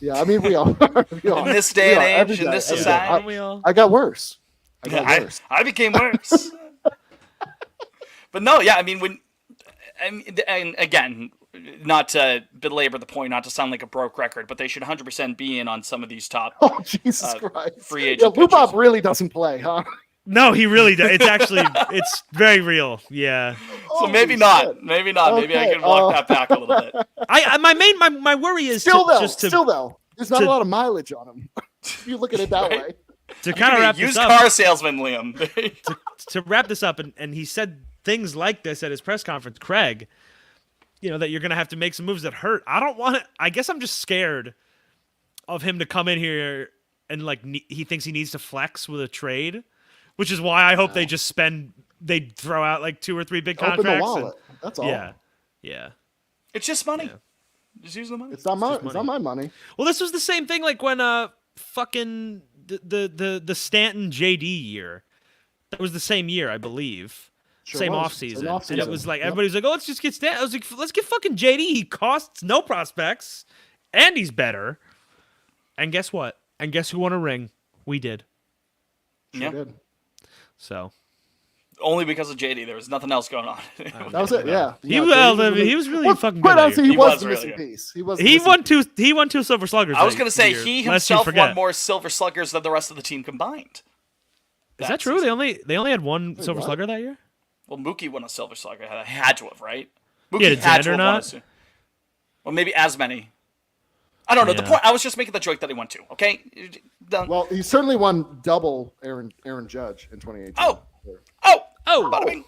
Yeah, I mean we all. We all In this day we and are, every age, in day, this every day. society. Aren't we all? I got worse. I got worse. I became worse. But no, yeah, I mean, and again, not to belabor the point, not to sound like a broke record, but they should 100% be in on some of these top. Oh Jesus Christ! free Yeah, agent Lubov pitchers. really doesn't play, huh? No, he really does. It's actually, it's very real. Yeah. So maybe Holy not. shit. Maybe not. Maybe I Okay, can walk that back a little bit. My worry is Still though, just to there's not to- a lot of mileage on him. If you look at it that Right? way. to kind of wrap Used this up. car salesman, Liam. To wrap this up, and he said things like this at his press conference, Craig, that you're going to have to make some moves that hurt. I don't want to. I guess I'm just scared of him to come in here and he thinks he needs to flex with a trade, which is why I hope they throw out like 2 or 3 big Open contracts. the wallet. That's all. Yeah. It's just money. Yeah. Just use the money. It's not my. just It's money. not my money. Well, this was the same thing like when fucking the Stanton JD year. That was the same year, I believe. Sure Same was. offseason. Same And it offseason. was like Yep. everybody was like, "Oh, let's just get Stanton." I was like, "Let's get fucking JD. He costs no prospects, and he's better." And guess what? And guess who won a ring? We did. Sure Yeah. did. So Only because of JD. There was nothing else going on. That was it. Yeah. he Yeah, was David he was really well, fucking quite good. that honestly, year. he He was was the really missing good. piece. He was. He won two. He won 2 Silver Sluggers. I was that going to say year, he lest you himself forget. won more Silver Sluggers than the rest of the team combined. Is that true? season. They only had one Silver what? Slugger that year. Well, Mookie won a Silver Slugger. Had to have, right? Mookie Yeah, did had Xander to have won not? Well, maybe as many. I don't know. The Yeah. point. I was just making the joke that he won 2. Okay. Done. Well, he certainly won double Aaron Judge in 2018. Oh. Bada bing.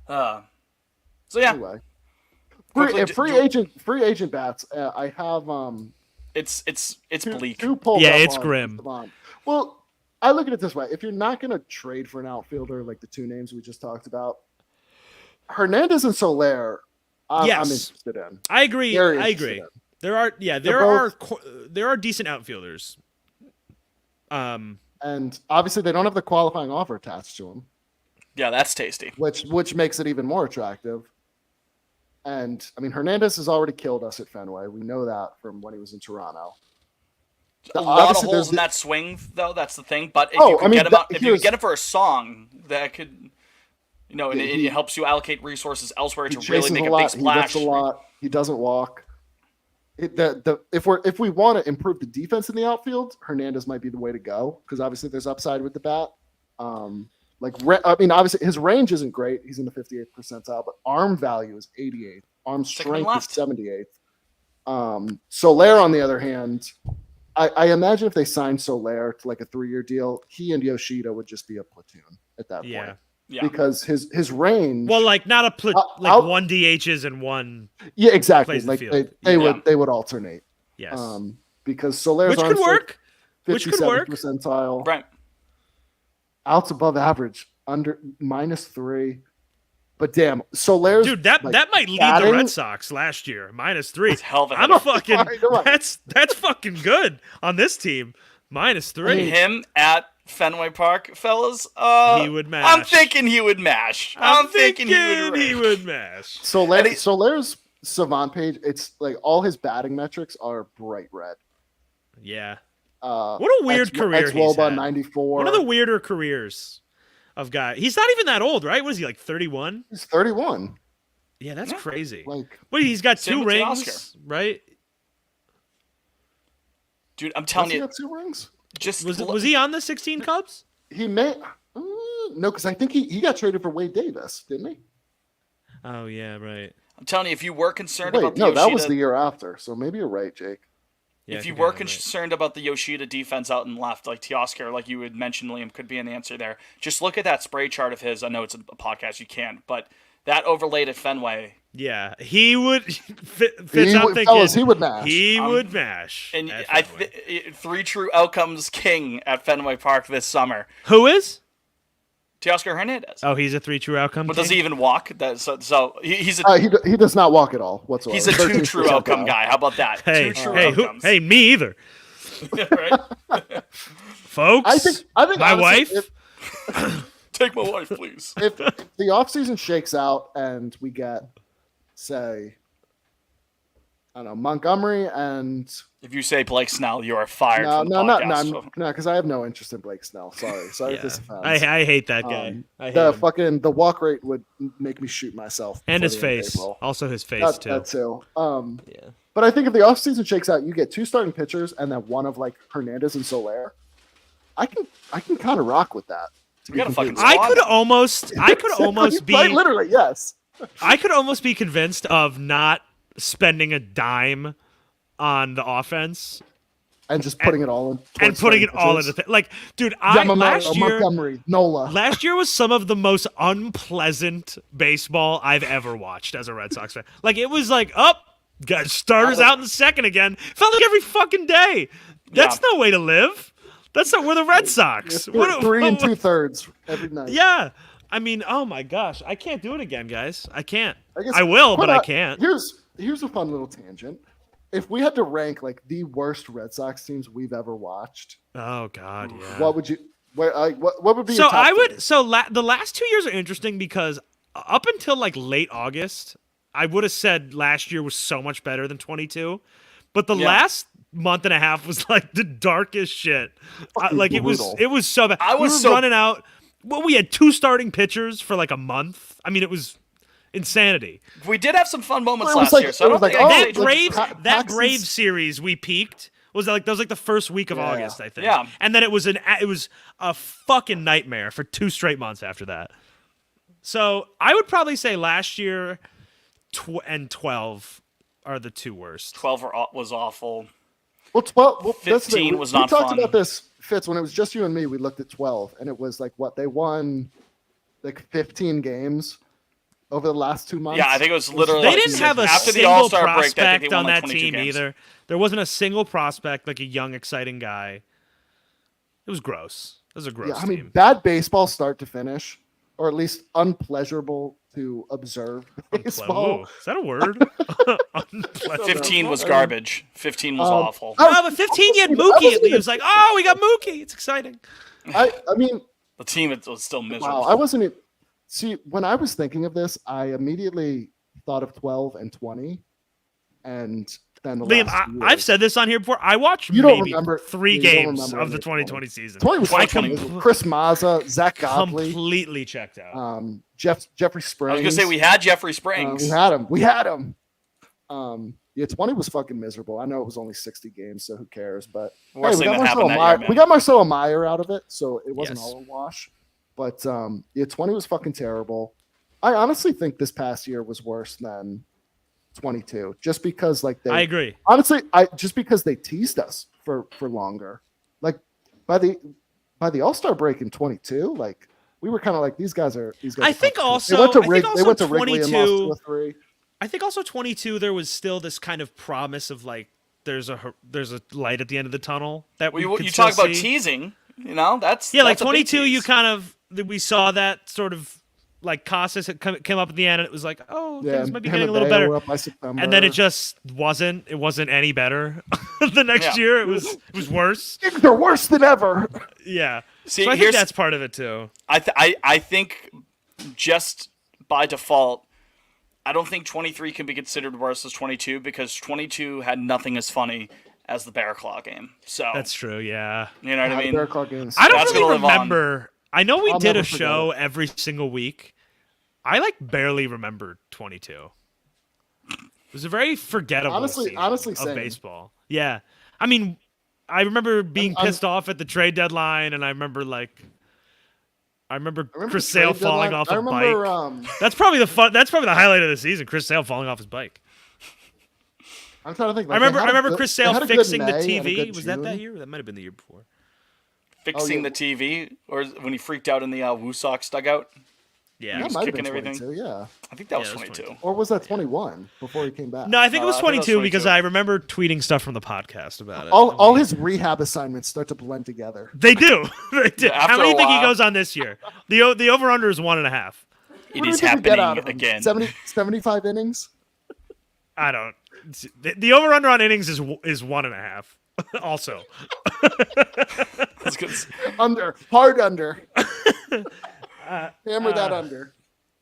So yeah, Anyway, Quickly, free agent bats. I have it's bleak. two pulled Yeah, up it's on grim. Savant. Well, I look at it this way: if you're not going to trade for an outfielder like the 2 names we just talked about, Hernandez and Soler, I'm Yes. interested in. I agree. Very I interested agree. in. There both- are decent outfielders. And obviously, they don't have the qualifying offer attached to them, Yeah, that's tasty. which makes it even more attractive. And I mean, Hernandez has already killed us at Fenway. We know that from when he was in Toronto. A lot of Obviously, holes there's in the- that swing, though. That's the thing. But if Oh, you could I mean, get him, that- if you here's- could get him for a song, that could, and Yeah, it helps you allocate resources elsewhere He to really chases make a a lot. big He splash. lifts a lot. He doesn't walk. If we want to improve the defense in the outfield, Hernandez might be the way to go because obviously there's upside with the bat. I mean, obviously his range isn't great. He's in the 58th percentile, but arm value is 88th. Arm Second and strength is left. 78th. Soler, on the other hand, I imagine if they signed Soler to like a 3-year deal, he and Yoshida would just be a platoon at that Yeah. point Yeah, because his range. Well, like not a I'll- one DHs and one. Yeah, exactly. plays the Like field. Yeah. they would alternate. Yes. Because Soler's Which could work. Which could 57th work. percentile, right. outs above average, under -3. But damn, Soler's Dude, that like, that might lead the batting- Red Sox last year. -3. It's hell of a I'm hitter. fucking. Come on. That's fucking good on this team. -3. Him at Fenway Park, fellas. He would mash. I'm thinking he would mash. I'm thinking he would. he would mash. Soler's Savant page. It's like all his batting metrics are bright red. Yeah. What a weird career he's had. 94. One of the weirder careers of guy. He's not even that old, right? Was he like 31? He's 31. Yeah, that's Yeah. crazy. Like Wait, he's got Same 2 with rings, Teoscar. right? Dude, I'm has telling he you, got 2 rings? just Was he on the 16 Cubs? He may. No, because I think he got traded for Wade Davis, didn't he? Oh yeah, right. I'm telling you, if you were concerned Wait, about the no, Yoshida, that was the year after. So maybe you're right, Jake. Yeah, if I you think were I am, right. concerned about the Yoshida defense out and left, like Teoscar, like you had mentioned, Liam, could be an answer there. Just look at that spray chart of his. I know it's a podcast, you can't, but that overlaid at Fenway. Yeah, he would. Fitz, He I'm would- thinking fellas, he would mash. He would mash. And at I Fenway. 3 true outcomes king at Fenway Park this summer. Who is? Teoscar Hernandez. Oh, he's a 3 true outcome. But does he king? even walk? He's a He does not walk at all whatsoever. he's a 2 true 13% outcome guy. guy. How about that? Hey, 2 true hey, outcomes. hey, me either, Right? folks. I think my honestly, wife. Take my wife, please. If the offseason shakes out and we get, say, I don't know, Montgomery and If you say Blake Snell, you are fired no, from the no, no, podcast. no, because I have no interest in Blake Snell. Sorry Yeah. if this offends. I hate that guy. I hate The him. the walk rate would make me shoot myself. And before his the end of face. April. Also his face too. That too. Yeah. But I think if the offseason shakes out, you get 2 starting pitchers and then one of like Hernandez and Soler. I can kind of rock with that. to We be got a fucking completely I could almost be Quite literally, yes. I could almost be convinced of not spending a dime on the offense And just putting it all in. and towards putting it starting all pitchers. into like, dude, Yamamoto, last year Montgomery, Nola. last year was some of the most unpleasant baseball I've ever watched as a Red Sox fan. Like it was like, got starters out in the second again. Felt like every fucking day. That's no way to live. That's not we're the Red Sox. Three and 2/3 every night. Yeah. I mean, oh my gosh, I can't do it again, guys. I can't. guess- I will, but Hold I on. can't. Here's a fun little tangent. If we had to rank like the worst Red Sox teams we've ever watched, Oh God, yeah. what would you? What would be? So your top I would. three? So the last 2 years are interesting because up until like late August, I would have said last year was so much better than 22, but the last month and a half was like the darkest shit. Like brutal. it was so bad. We were running out. Well, we had 2 starting pitchers for like a month. I mean, it was insanity. We did have some fun moments Well, it was last like- year, so I it don't was think like, I oh, can That say- Braves that Paxton's- Braves series we peaked was like that was like the first week of Yeah. August, I think. Yeah. And then it was a fucking nightmare for 2 straight months after that. So I would probably say last year and 12 are the 2 worst. 12 was awful. Well, 12. Well, that's the 15 thing. was we not talked fun. about this, Fitz, when it was just you and me. We looked at 12, and it was like what they won, like 15 games over the last 2 months. Yeah, I think it was literally. They like didn't have a after the single All-Star break, I think prospect they won on like that 22 team games. either. There wasn't a single prospect, like a young, exciting guy. It was gross. It was a gross Yeah, I mean, team. bad baseball start to finish, or at least unpleasurable to observe baseball. Ooh, is that a word? Unpleasant. 15 was garbage. 15 was awful. No, but 15 you had Mookie at least. It was like, oh, we got Mookie. It's exciting. I mean, The team was still miserable. wow, I wasn't. See, when I was thinking of this, I immediately thought of 12 and 20, and then the Liam, last few I've years. said this on here before. I watched You don't maybe remember- 3 you don't games remember of the any 2020 season. 20 was 2020. fucking Chris Mazza, Zach Godley, Completely checked out. Jeffrey Springs. I was gonna say we had Jeffrey Springs. We had him. Yeah, 20 was fucking miserable. I know it was only 60 games, so who cares? But Worst we thing got that happened Marcelo that Meyer. year, We man. got Marcelo Meyer out of it, so it wasn't Yes. all a wash. But yeah, 20 was fucking terrible. I honestly think this past year was worse than 22, just because like they. I agree. Honestly, just because they teased us for longer. Like by the All-Star break in 22, like we were kind of like these guys are. I think they also- went to I think Wrigley. also They went to Wrigley and lost 22 2 or 3. I think also 22 there was still this kind of promise of like there's a light at the end of the tunnel that we You could talk still about see. teasing, you know? That's Yeah, like that's a big 22 you tease. kind of we saw that sort of like Casas had came up at the end and it was like, oh, Yeah, things might be him getting a and little Bayo better. were up by September. And then it just wasn't. It wasn't any better. The next Yeah. year it was worse. they're worse than ever. Yeah. See, so I think here's- that's part of it too. I think just by default, I don't think 23 can be considered worse as 22 because 22 had nothing as funny as the Bear Claw game. So That's true. Yeah. you know what I mean? Bear Claw games. I don't That's really gonna live on. remember. I know we I'll did never a forget show it. every single week. I like barely remember 22. It was a very forgettable Honestly, season of same. baseball. Yeah. I mean, I remember being I'm- pissed off at the trade deadline, and I remember I remember Chris the Sale trade falling deadline. off I a remember, bike. That's probably the highlight of the season. Chris Sale falling off his bike. I'm trying to think. I like, they had a remember good- Chris they Sale had a good fixing the May and a TV. good Was that June. year? That might have been the year before. Fixing yeah. the TV, or when he freaked out in the Woo Sox dugout. Yeah. He That was might have kicking been everything. 22, yeah. I think that was Yeah, it was 22. 22. Or was that 21 before he came back? No, I think it was I think it was 22 because 22. I remember tweeting stuff from the podcast about it. All his rehab assignments start to blend together. They do. They do. Yeah, after How many a think he while- goes on this year? The over under is 1.5. It What do is we think we get out happening of him? again. 75 innings? I don't. The over under on innings is 1.5. Also, That's good. Under. Hard under. Hammer that under.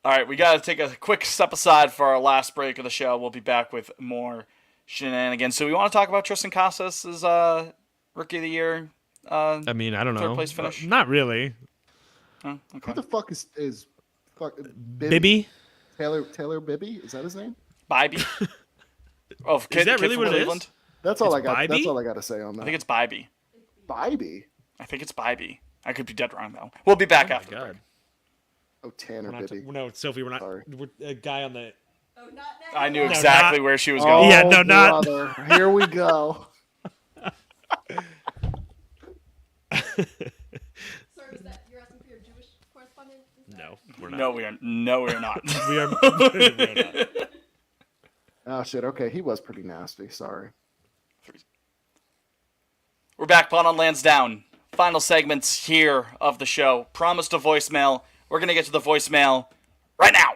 All right, we got to take a quick step aside for our last break of the show. We'll be back with more shenanigans. So we want to talk about Tristan Casas' Rookie of the Year. I mean, I don't know. Third place finish? Not really. Oh, okay. Who the fuck is Bibby. Taylor Bibby? Is that his name? Bibby. Oh, kid, that kid really from what it is? Cleveland? That's all It's I got. Bibby? That's all I got to say on that. I think it's Bibby. Bibby. I think it's Bibby. I could be dead wrong though. We'll be back after the break. God. Oh, Tanner We're not Bibby. no, Sophie, we're not. Sorry. We're a guy on the. Oh, not now. I knew No, exactly not- where she was Oh, going. Yeah, no, not- brother. Here we go. Sorry, was that you're asking for your Jewish correspondent? Is that- No, we're not. No, we are. No, we are not. We are. We are not. Oh shit. Okay, he was pretty nasty. Sorry. We're back. Pon on Lansdowne. Final segments here of the show. Promised a voicemail. We're gonna get to the voicemail right now.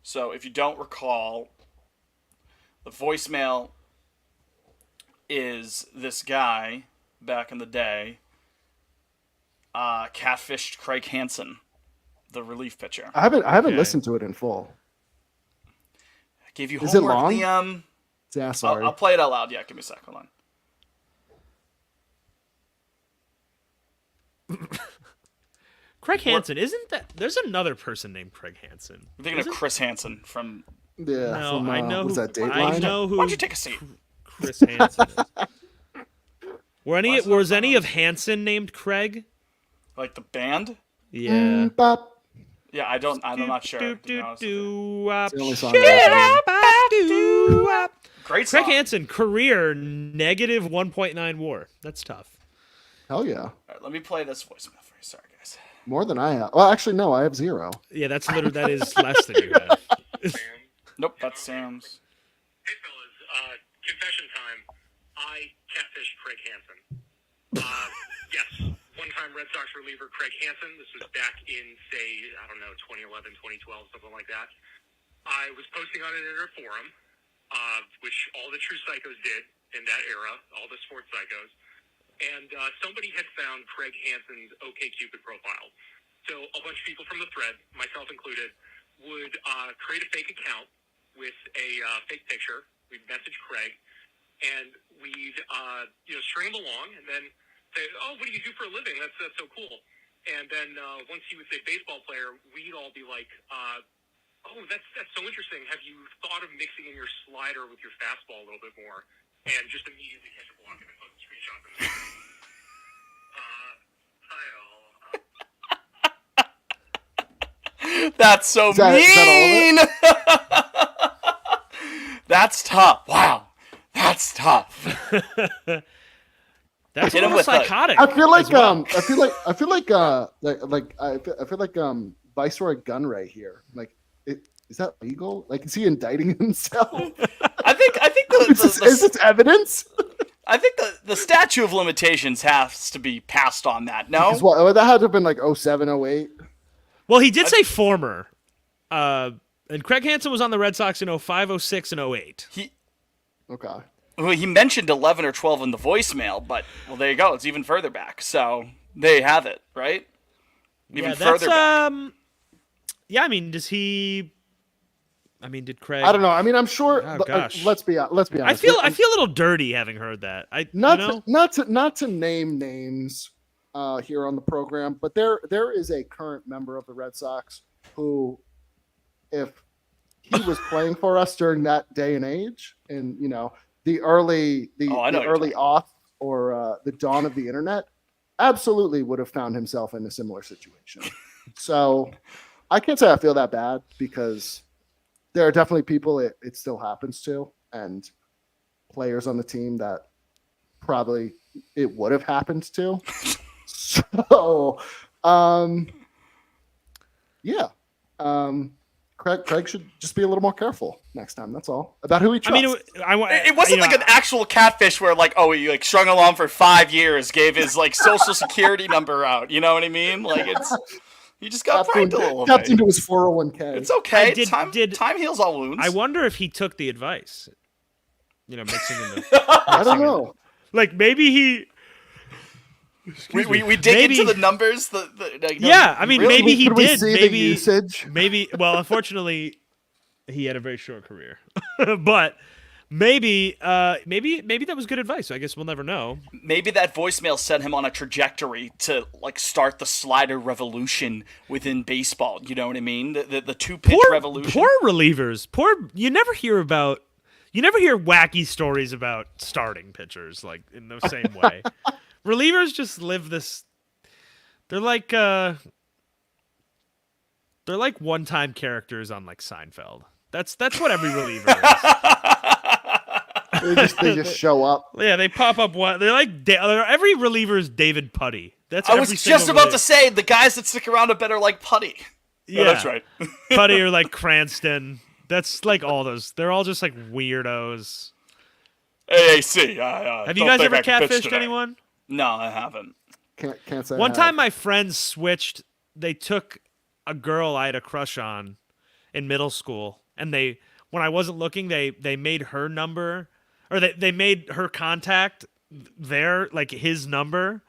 So, if you don't recall, the voicemail is this guy back in the day catfished Craig Hansen, the relief pitcher. I haven't Okay. listened to it in full. I gave you Is it homework, long? Liam. Yeah, sorry. I'll play it out loud. Yeah, give me a sec. Hold on. Craig Hansen, isn't that? There's another person named Craig Hansen. I'm thinking of Chris Hansen from. yeah. No, from, I know. Was who, that Dateline? I know who. Why don't you take a seat? Chris Hansen is. Was any of Hansen named Craig? Like the band? Yeah. Mm, bop. Yeah, I'm not sure. to be honest with you. It's the only song I Great Craig song. Hansen, career negative 1.9 WAR. That's tough. Hell yeah. All right, let me play this voicemail for you. Sorry, guys. More than I have. Well, actually, no. I have 0. Yeah, that is less than you have. Nope, that's Sam's. Hey fellas, confession time. I catfished Craig Hansen. Yes, one-time Red Sox reliever Craig Hansen. This was back in, say, I don't know, 2011, 2012, something like that. I was posting on an internet forum, which all the true psychos did in that era, all the sports psychos. And somebody had found Craig Hansen's OkCupid profile. So a bunch of people from the thread, myself included, would create a fake account with a fake picture. We'd message Craig, and we'd string him along, and then say, "Oh, what do you do for a living? That's so cool." And then once he would say baseball player, we'd all be like, "Oh, that's so interesting. Have you thought of mixing in your slider with your fastball a little bit more?" And just immediately catch a block and then post a screenshot of them. Hi all. That's so Is that mean. That's tough. Wow, that's tough. That's Hit him almost with a- psychotic. I feel like as well. I feel like Viceroy Gunray here. Like, is that legal? Like, is he indicting himself? I think Is this evidence? I think the statute of limitations has to be passed on that. No, Because what, that had to have been like 07, 08. Well, he did say former. And Craig Hansen was on the Red Sox in 05, 06, and 08. Okay. well, he mentioned 11 or 12 in the voicemail, but well, there you go. It's even further back. So there you have it, right? Even Yeah, further back. Yeah, I mean, did Craig? I don't know. I mean, I'm sure. Oh, gosh. Let's be honest. I feel a little dirty having heard that. Not to name names here on the program, but there is a current member of the Red Sox who, if he was playing for us during that day and age, and the early I know what you're early aughts or the dawn of the internet, absolutely would have found himself in a similar situation. So I can't say I feel that bad, because there are definitely people it still happens to, and players on the team that probably it would have happened to. So Yeah. Craig should just be a little more careful next time. That's all about who he I trusts. mean, It wasn't like an actual catfish where like, oh, he like strung along for 5 years, gave his like social security number out. You know what I mean? Like it's you just got pranked a little tapped bit. into his 401k. It's okay. Did- time heals all wounds. I wonder if he took the advice. Mixing in the I don't know. like maybe he. we dig Maybe- into the numbers. Like, Yeah, I mean, really? maybe he Could we did. see the Maybe usage? maybe. Well, unfortunately, he had a very short career, but maybe that was good advice. I guess we'll never know. Maybe that voicemail sent him on a trajectory to like start the slider revolution within baseball. You know what I mean? The two pitch revolution. Poor relievers. You never hear wacky stories about starting pitchers like in the same way. Relievers just live this. They're like one-time characters on like Seinfeld. That's what every reliever is. They just show up. Yeah, they pop up. They're like every reliever is David Putty. That's I was every just single about reliever. to say the guys that stick around are better like Putty. Yeah, that's right. Putty or like Cranston. That's like all those. They're all just like weirdos. AAC. Have you guys ever catfished anyone? No, I haven't. Can't say. One I time, have. my friends switched. They took a girl I had a crush on in middle school, and when I wasn't looking, they made her number, or they made her contact like his number.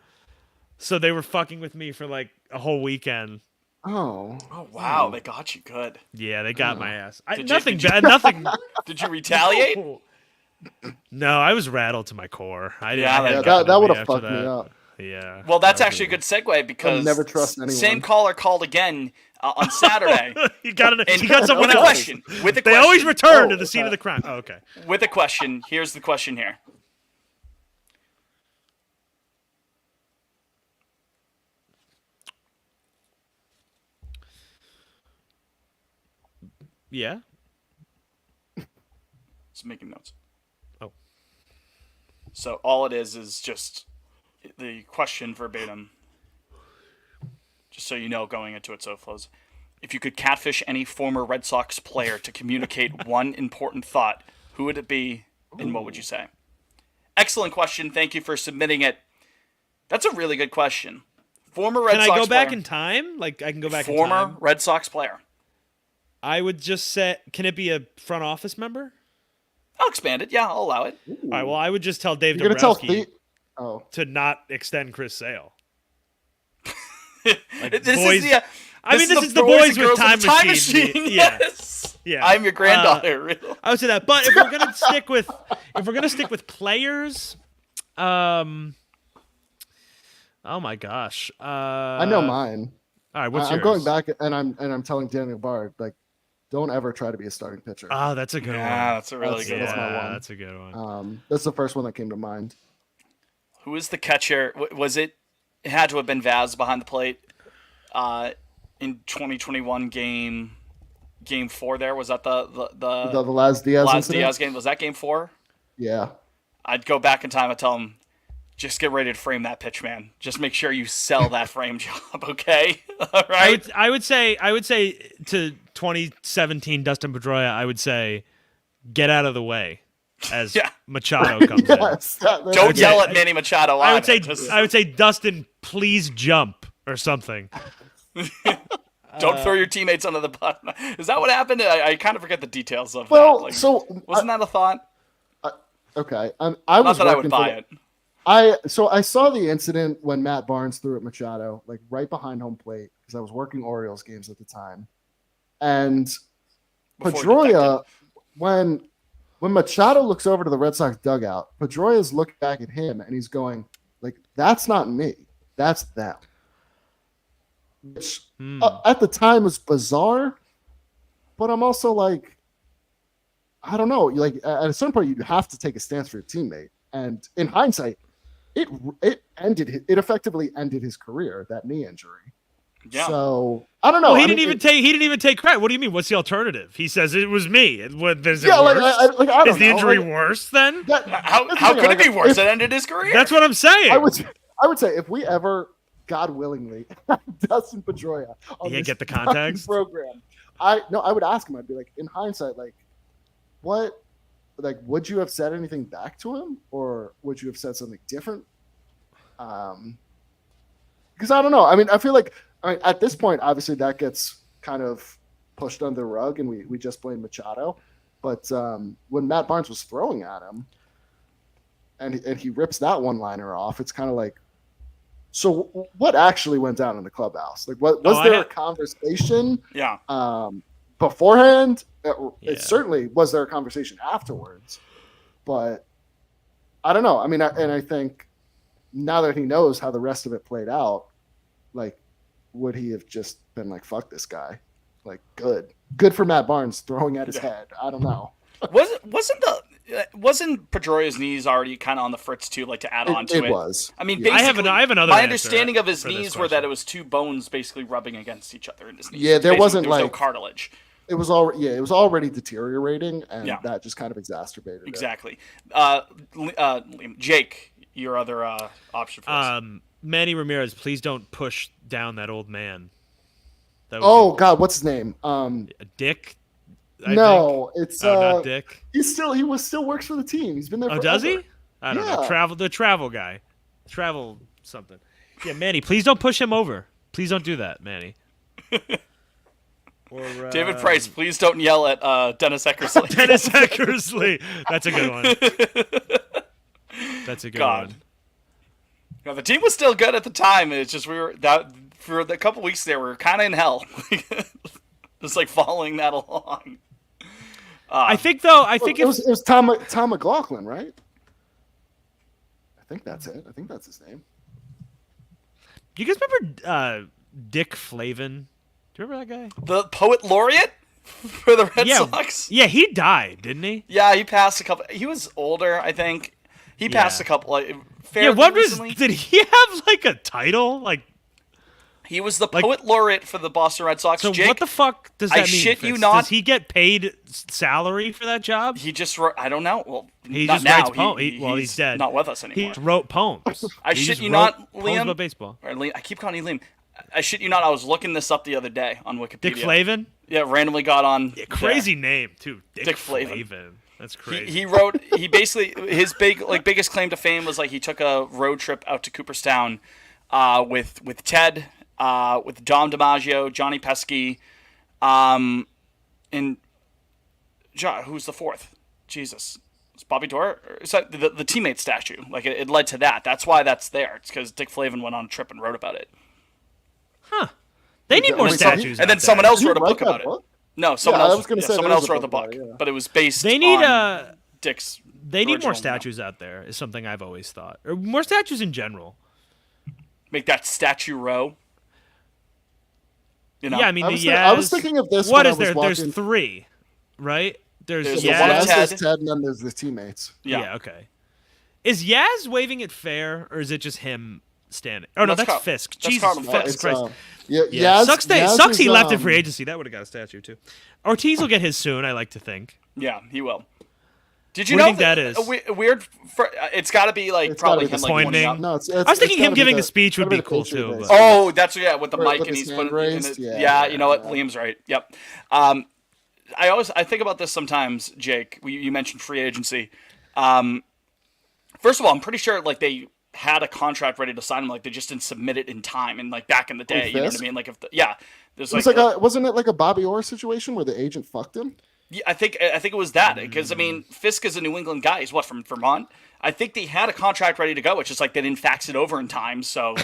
So they were fucking with me for like a whole weekend. Oh. Oh wow, they got you good. Yeah, they got my ass. Did Nothing you- bad. Nothing. Did you retaliate? No, I was rattled to my core. I didn't. Yeah, I didn't that- get that to would know have after fucked me that. up. Yeah. Well, that's actually a good segue because never trust anyone. Same caller called again on Saturday. He got And someone with a else. question. With a They question. always return to Oh, the scene of the crime. Oh, okay. With a question. Here's the question here. Yeah. Just making notes. Oh. So all it is just the question verbatim. Just so you know, going into it, so it flows. If you could catfish any former Red Sox player to communicate one important thought, who would it be, and what would you say? Excellent question. Thank you for submitting it. That's a really good question. Former Red Can I Sox go back player. in time? Like I can go back in Former time. Red Sox player. I would just say, can it be a front office member? I'll expand it. Yeah, I'll allow it. All right. Well, I would just tell Dave You're gonna tell Dombrowski Oh. to not extend Chris Sale. This boys- is the. This is the boys boys and with girls time with Time machine. Machine. Yeah. Yes. Yeah. I'm your granddaughter. I would say that. But if we're gonna stick with players, oh my gosh. I know mine. All right. What's I'm yours? going back and I'm telling Daniel Bard, like, don't ever try to be a starting pitcher. Oh, that's a good Yeah, one. that's a really good Yeah, that's one. my one. that's a good one. That's the first one that came to mind. Who was the catcher? Was it? It had to have been Vaz behind the plate. In 2021 game 4. There was that the The Laz Diaz Laz incident? Diaz game. Was that game 4? Yeah. I'd go back in time and tell him, just get ready to frame that pitch, man. Just make sure you sell that frame job, okay? All right. I would say to 2017 Dustin Pedroia, I would say get out of the way as Yeah. Machado comes in. Yes. Don't yell at Manny Machado. I on would say it. Just Dustin, please jump or something. don't throw your teammates under the bus. Is that what happened? I kind of forget the details of Well, that. Like, so wasn't that a thought? okay. I Not was that I working would for buy the- it. I saw the incident when Matt Barnes threw at Machado, like right behind home plate, because I was working Orioles games at the time. And Before he Pedroia, when Machado looks over to the Red Sox dugout, Pedroia's looking back at him and he's going, like, that's not me. That's them. Which at the time was bizarre, but I'm also like, I don't know. Like at a certain point, you have to take a stance for your teammate. And in hindsight, it effectively ended his career, that knee injury. Yeah. So I don't know. Well, he I didn't mean, even take credit. What do you mean? What's the alternative? He says it was me. Is it Yeah, like, worse? I don't Is the know. injury Like, worse then? that- How that's the how thing, could it like, be worse? if- It ended his career. That's what I'm saying. I would say if we ever God willingly, Dustin Pedroia on Yeah, this get the fucking context. program. I would ask him. I'd be like, in hindsight, like, what, like, would you have said anything back to him, or would you have said something different? Because I don't know. I mean, I feel like at this point, obviously, that gets kind of pushed under the rug, and we just blame Machado. But when Matt Barnes was throwing at him, and he rips that one-liner off, it's kind of like, so what actually went down in the clubhouse? Like, what was there a conversation? Yeah. Beforehand? Yeah. It certainly was there a conversation afterwards, but I don't know. I mean, I think now that he knows how the rest of it played out, like, would he have just been like, "Fuck this guy"? Like, good for Matt Barnes throwing at his head. I don't know. Wasn't Pedroia's knees already kind of on the fritz too? Like to add on to it. It was. I mean, Yeah. basically, I have another my answer understanding of his for this knees were that question. it was two bones basically rubbing against each other in his knees. Yeah, there Basically, wasn't, there was no like- cartilage. It was already deteriorating, and Yeah. that just kind of exacerbated it. Exactly. Liam, Jake, your other option for us. Manny Ramirez, please don't push down that old man. That Oh was God, what's his name? Dick. I No, think. it's Not Dick. he still works for the team. He's been there. Oh, does he? forever. I don't know. Yeah. The travel guy, travel something. Yeah, Manny, please don't push him over. Please don't do that, Manny. Or, David Price, please don't yell at Dennis Eckersley. Dennis Eckersley. That's a good one. That's a good God. one. No, the team was still good at the time. It's just we were that for the couple weeks there, we were kind of in hell, just like following that along. I think It was Tom McLaughlin, right? I think that's it. I think that's his name. Do you guys remember Dick Flavin? Do you remember that guy? The poet laureate for the Red yeah, Sox. yeah, he died, didn't he? Yeah, he passed a couple. He was older, I think. He passed Yeah. a couple. Like, Yeah, fairly what was? recently. Did he have like a title? Like, He was the like- poet laureate for the Boston Red Sox. so Jake, what the fuck does that I mean? shit you Fitz? not- Does he get paid salary for that job? he just wrote. I don't know. Well, He not just now. writes poems. He's dead. Not with us He anymore. wrote poems. I He shit just you wrote not, poems Liam. about baseball. Or Liam. I keep calling you Liam. I shit you not. I was looking this up the other day on Wikipedia. Dick Flavin. Yeah, randomly got on. Yeah, crazy name too. Dick Flavin. That's crazy. He wrote. He basically his biggest claim to fame was like he took a road trip out to Cooperstown, with Ted, with Dom DiMaggio, Johnny Pesci, and who's the fourth? Jesus, it's Bobby Doerr. Is that the teammate statue? Like it led to that. That's why that's there. It's because Dick Flavin went on a trip and wrote about it. They need more And then statues. And then out someone there. else Did he wrote a write book that about it. book? No, someone Yeah, I else. was gonna say someone there else is a wrote the book book, about it, yeah. but it was based. They need on Dick's. They need more original, statues out there. Is something I've always thought, or more statues in general. Make that statue row. You know? Yeah, I mean, I was thinking of this. What when is I was there? walking. There's three, right? There's There's Yeah, the one of Yaz. Ted. there's Ted, and then there's the teammates. Yeah. Okay. Is Yaz waving it fair, or is it just him standing? Oh no, That's that's Car- Fisk. that's Jesus Carlton fucking Fisk. Christ. Yeah, Yeah, Yaz- sucks. Yaz Sucks he is, left in free agency. That would have got a statue too. Ortiz will get his soon. I like to think. Yeah, he will. Did you What do know you think that is? A weird. It's got to be like It's gotta probably be him the like point pointing name. up. No, it's I was thinking gotta him be giving the speech would gotta be cool Patriot too, base. but- Oh, that's with the With mic his and he's hand putting. raised, yeah, Yeah, you know what? yeah. Liam's right. Yep. I think about this sometimes, Jake. You mentioned free agency. First of all, I'm pretty sure like they had a contract ready to sign him, like they just didn't submit it in time. And like back in the day, you know what I Fisk? mean? Like there's It was like, like wasn't it like a Bobby Orr situation where the agent fucked him? yeah, I think it was that because I mean Fisk is a New England guy. He's what, from Vermont? I think they had a contract ready to go. It's just like they didn't fax it over in time. So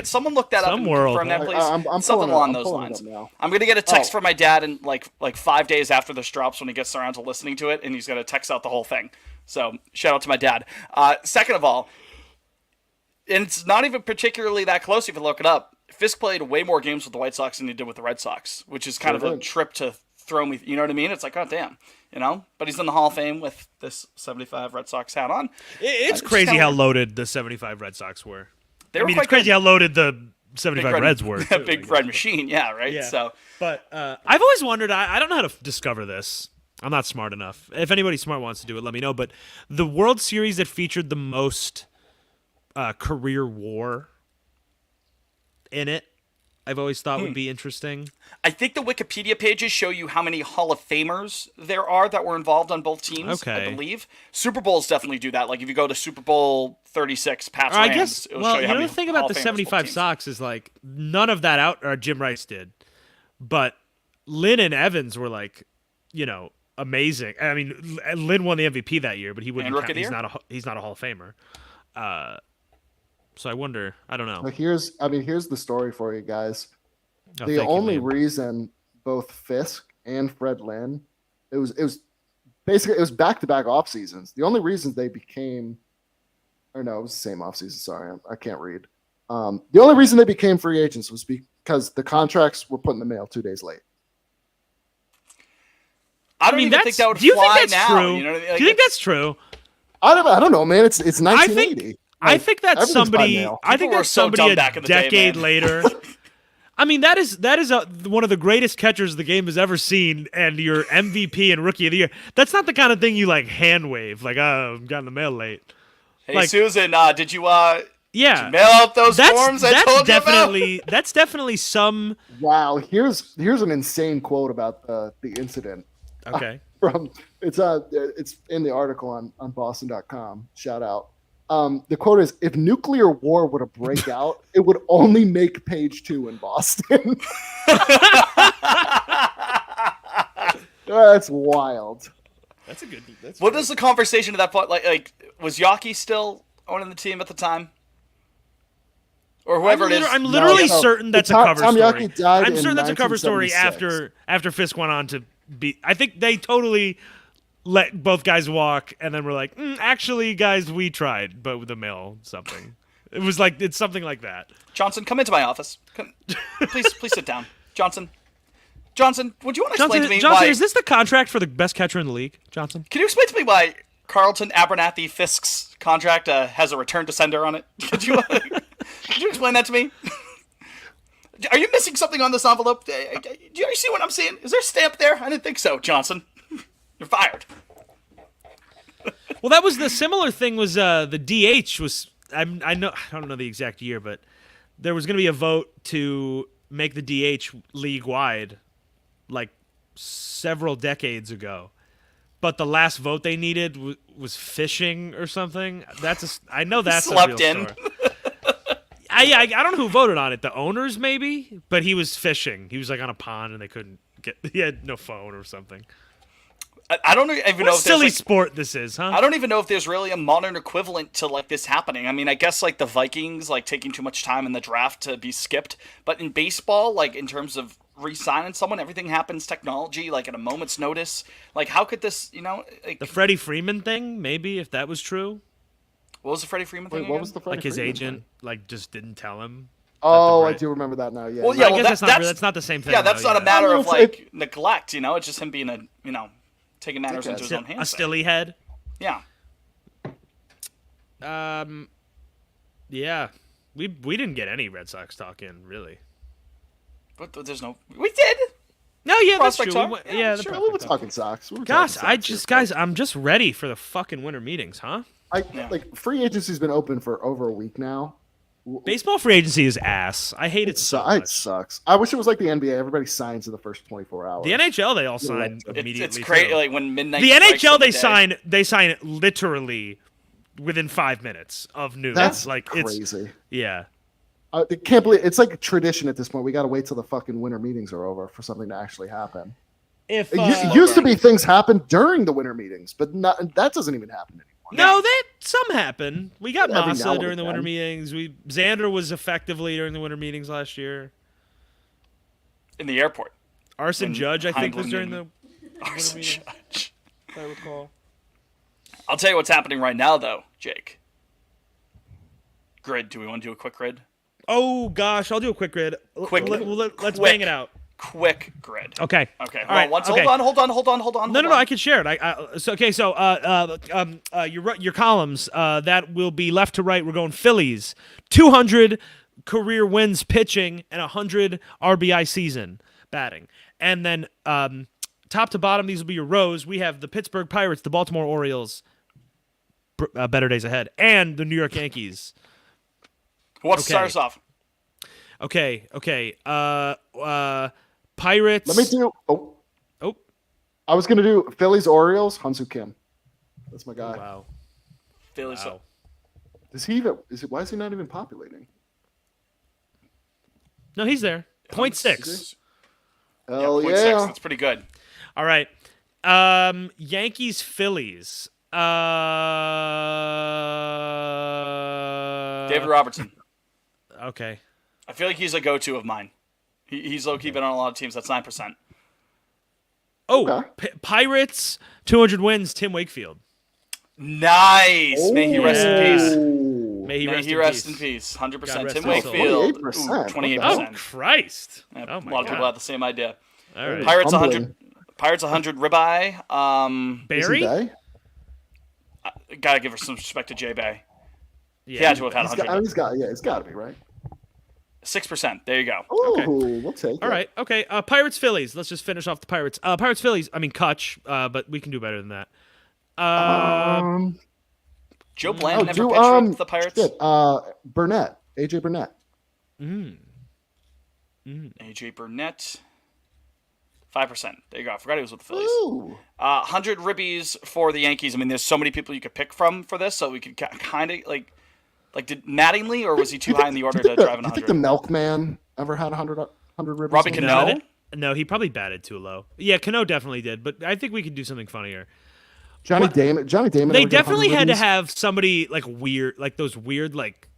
someone look that up Some and world, confirm that, huh? please. I'm Something pulling it- along I'm those pulling it lines. up now. I'm gonna get a text Oh. from my dad in like 5 days after this drops when he gets around to listening to it, and he's gonna text out the whole thing. So shout out to my dad. Second of all, and it's not even particularly that close if you look it up. Fisk played way more games with the White Sox than he did with the Red Sox, which is kind Sure of a did. trip to throw me. You know what I mean? It's like, oh damn, you know. But he's in the Hall of Fame with this '75 Red Sox hat on. It's just crazy kinda- how loaded the '75 Red Sox were. They I were mean, quite it's crazy good. how loaded the '75 Reds were. too, Big like, red machine, yeah, right. Yeah. So But I've always wondered. I don't know how to discover this. I'm not smart enough. If anybody smart wants to do it, let me know. But the World Series that featured the most career WAR in it. I've always thought would be interesting. I think the Wikipedia pages show you how many Hall of Famers there are that were involved on both teams. Okay. I believe Super Bowls definitely do that. Like if you go to Super Bowl 36, Pats Or I Rams, guess. it'll Well, show you how the many thing Hall about of the Famers both 75 teams. Sox is like none of that Jim Rice did, but Lynn and Evans were like, amazing. I mean, Lynn won the MVP that year, but he wouldn't. And Rookie of the He's Year? not a Hall of Famer. So I wonder. I don't know. But here's the story for you guys. Oh, The thank you, only Liam. reason both Fisk and Fred Lynn, it was basically back-to-back off seasons. The only reasons they became, or no, it was the same off season. Sorry, I can't read. The only reason they became free agents was because the contracts were put in the mail 2 days late. I don't mean, even think that would do you fly think that's now. true? You know what I mean? Do Like, you think that's true? I don't know, man. It's 1980. I think that's everything's by somebody. mail. I think People were that's so somebody dumb a back in the day, decade man. later. I mean, that is one of the greatest catchers the game has ever seen, and your MVP and Rookie of the Year. That's not the kind of thing you like hand wave, like got in the mail late. Hey, like- Susan, did you Yeah, mail out those forms I told you about? that's definitely some. Wow, here's an insane quote about the incident. Okay. From it's in the article on Boston.com. Shout out. The quote is, if nuclear war were to break out, it would only make page 2 in Boston. That's wild. That's a good. That's What is the conversation at that point? Like was Yaki still owning the team at the time? Or whoever it is. I'm literally No. certain that's a Tom cover story. Yaki died I'm in certain that's a cover story 1976. after Fisk went on to be. I think they totally let both guys walk, and then we're like, actually, guys, we tried, but with the mail something. It's something like that. Johnson, come into my office. Please sit down. Johnson, would you want to explain to me Johnson, why? is this the contract for the best catcher in the league, Johnson? Can you explain to me why Carlton Abernathy Fisk's contract has a return to sender on it? Could you explain that to me? Are you missing something on this envelope? Do you see what I'm seeing? Is there a stamp there? I didn't think so, Johnson. You're fired. Well, that was the similar thing. Was the DH was? I don't know the exact year, but there was going to be a vote to make the DH league wide, like several decades ago. But the last vote they needed was fishing or something. I know that's Slept a real in. story. I don't know who voted on it. The owners maybe, but he was fishing. He was like on a pond and they couldn't get. He had no phone or something. I don't even What know a if there's silly like, sport this is, huh? I don't even know if there's really a modern equivalent to like this happening. I mean, I guess like the Vikings like taking too much time in the draft to be skipped, but in baseball, like in terms of re-signing someone, everything happens technology like at a moment's notice. Like how could this, like The Freddie Freeman thing, maybe if that was true, what was the Freddie Freeman thing? Wait, what again? was the Freddie like his Freeman agent, thing? like just didn't tell him. Oh, Right. I do remember that now. Yeah. Well, yeah. yeah, I well, guess that's that's not the same thing. Yeah, that's though, not a matter Well, of it's- like neglect. It's just him being taking matters into his own A hands. stilly head. Yeah. Yeah, we didn't get any Red Sox talk in really. But there's no. We did. No, yeah, that's Prospect true. talk? Yeah, Yeah, the sure. We prospect were talk. talking Sox. We were Gosh, talking I Sox just here. guys, I'm just ready for the fucking winter meetings, huh? Yeah. Like free agency's been open for over a week now. Baseball free agency is ass. I hate it so It much. sucks. I wish it was like the NBA. Everybody signs in the first 24 hours. The NHL they all sign It's immediately. It's crazy. too. Like when midnight. The strikes NHL on the they day. sign literally within 5 minutes of news. That's like crazy. it's yeah. I can't believe it's like a tradition at this point. We got to wait till the fucking winter meetings are over for something to actually happen. If It used to be things happen during the winter meetings, but that doesn't even happen anymore. no, some happen. We got Every now Massa and during the winter again. meetings. Xander was effectively during the winter meetings last year. in the airport. Arson When Judge, I think, was Heindlin during the. and- Arson Judge. If I recall. I'll tell you what's happening right now, though, Jake. Grid. Do we want to do a quick grid? Oh gosh, I'll do a quick grid. Quick. Let's Quick. bang it out. Quick grid. Okay. Okay. All right, okay. Hold on. No, I can share it. Your columns that will be left to right. We're going Phillies, 200 career wins pitching and 100 RBI season batting, and then top to bottom these will be your rows. We have the Pittsburgh Pirates, the Baltimore Orioles, better days ahead, and the New York Yankees. Who wants to start Okay. us off? Okay. Pirates. Let me do. Oh. I was gonna do Phillies Orioles. Hansu Kim. That's my guy. Wow. Phillies. Wow. Is he even? Why is he not even populating? No, he's there. 0.6. Hell Yeah, yeah! 0.6. That's pretty good. All right. Yankees Phillies. David Robertson. Okay. I feel like he's a go-to of mine. He's low-key been on a lot of teams. That's 9%. Oh, Okay. Pirates 200 wins. Tim Wakefield. Nice. May he rest in peace. May he May rest he in rest peace. in peace. 100%. God rest Tim his soul. Wakefield. 28%. 28%. Oh Christ! Yeah, Oh a my lot of people God. have the same idea. All right. Pirates Humbling. 100. Pirates 100 ribeye. Is he Barry. Bay? Gotta give her some respect to Jay Bay. Yeah. He had to have had He's got, 100. he's got to be right. 6%. There you go. Ooh, we'll take it. All right. Okay. Pirates Phillies. Let's just finish off the Pirates. Pirates Phillies. I mean Kutch. But we can do better than that. Joe Bland never do pitched for the Pirates. shit, Burnett, AJ Burnett. AJ Burnett. 5%. There you go. I forgot he was with the Phillies. Ooh. 100 ribbies for the Yankees. I mean, there's so many people you could pick from for this, so we could kind of like did Mattingly, or was he too high in the order to drive an Do you think the 100? Milkman ever had 100 ribbies? Robbie in him? Cano? No, he probably batted too low. Yeah, Cano definitely did, but I think we could do something funnier. Johnny Damon. Johnny Damon. They ever get 100 definitely had to ribbies? have somebody like weird, like those weird, like.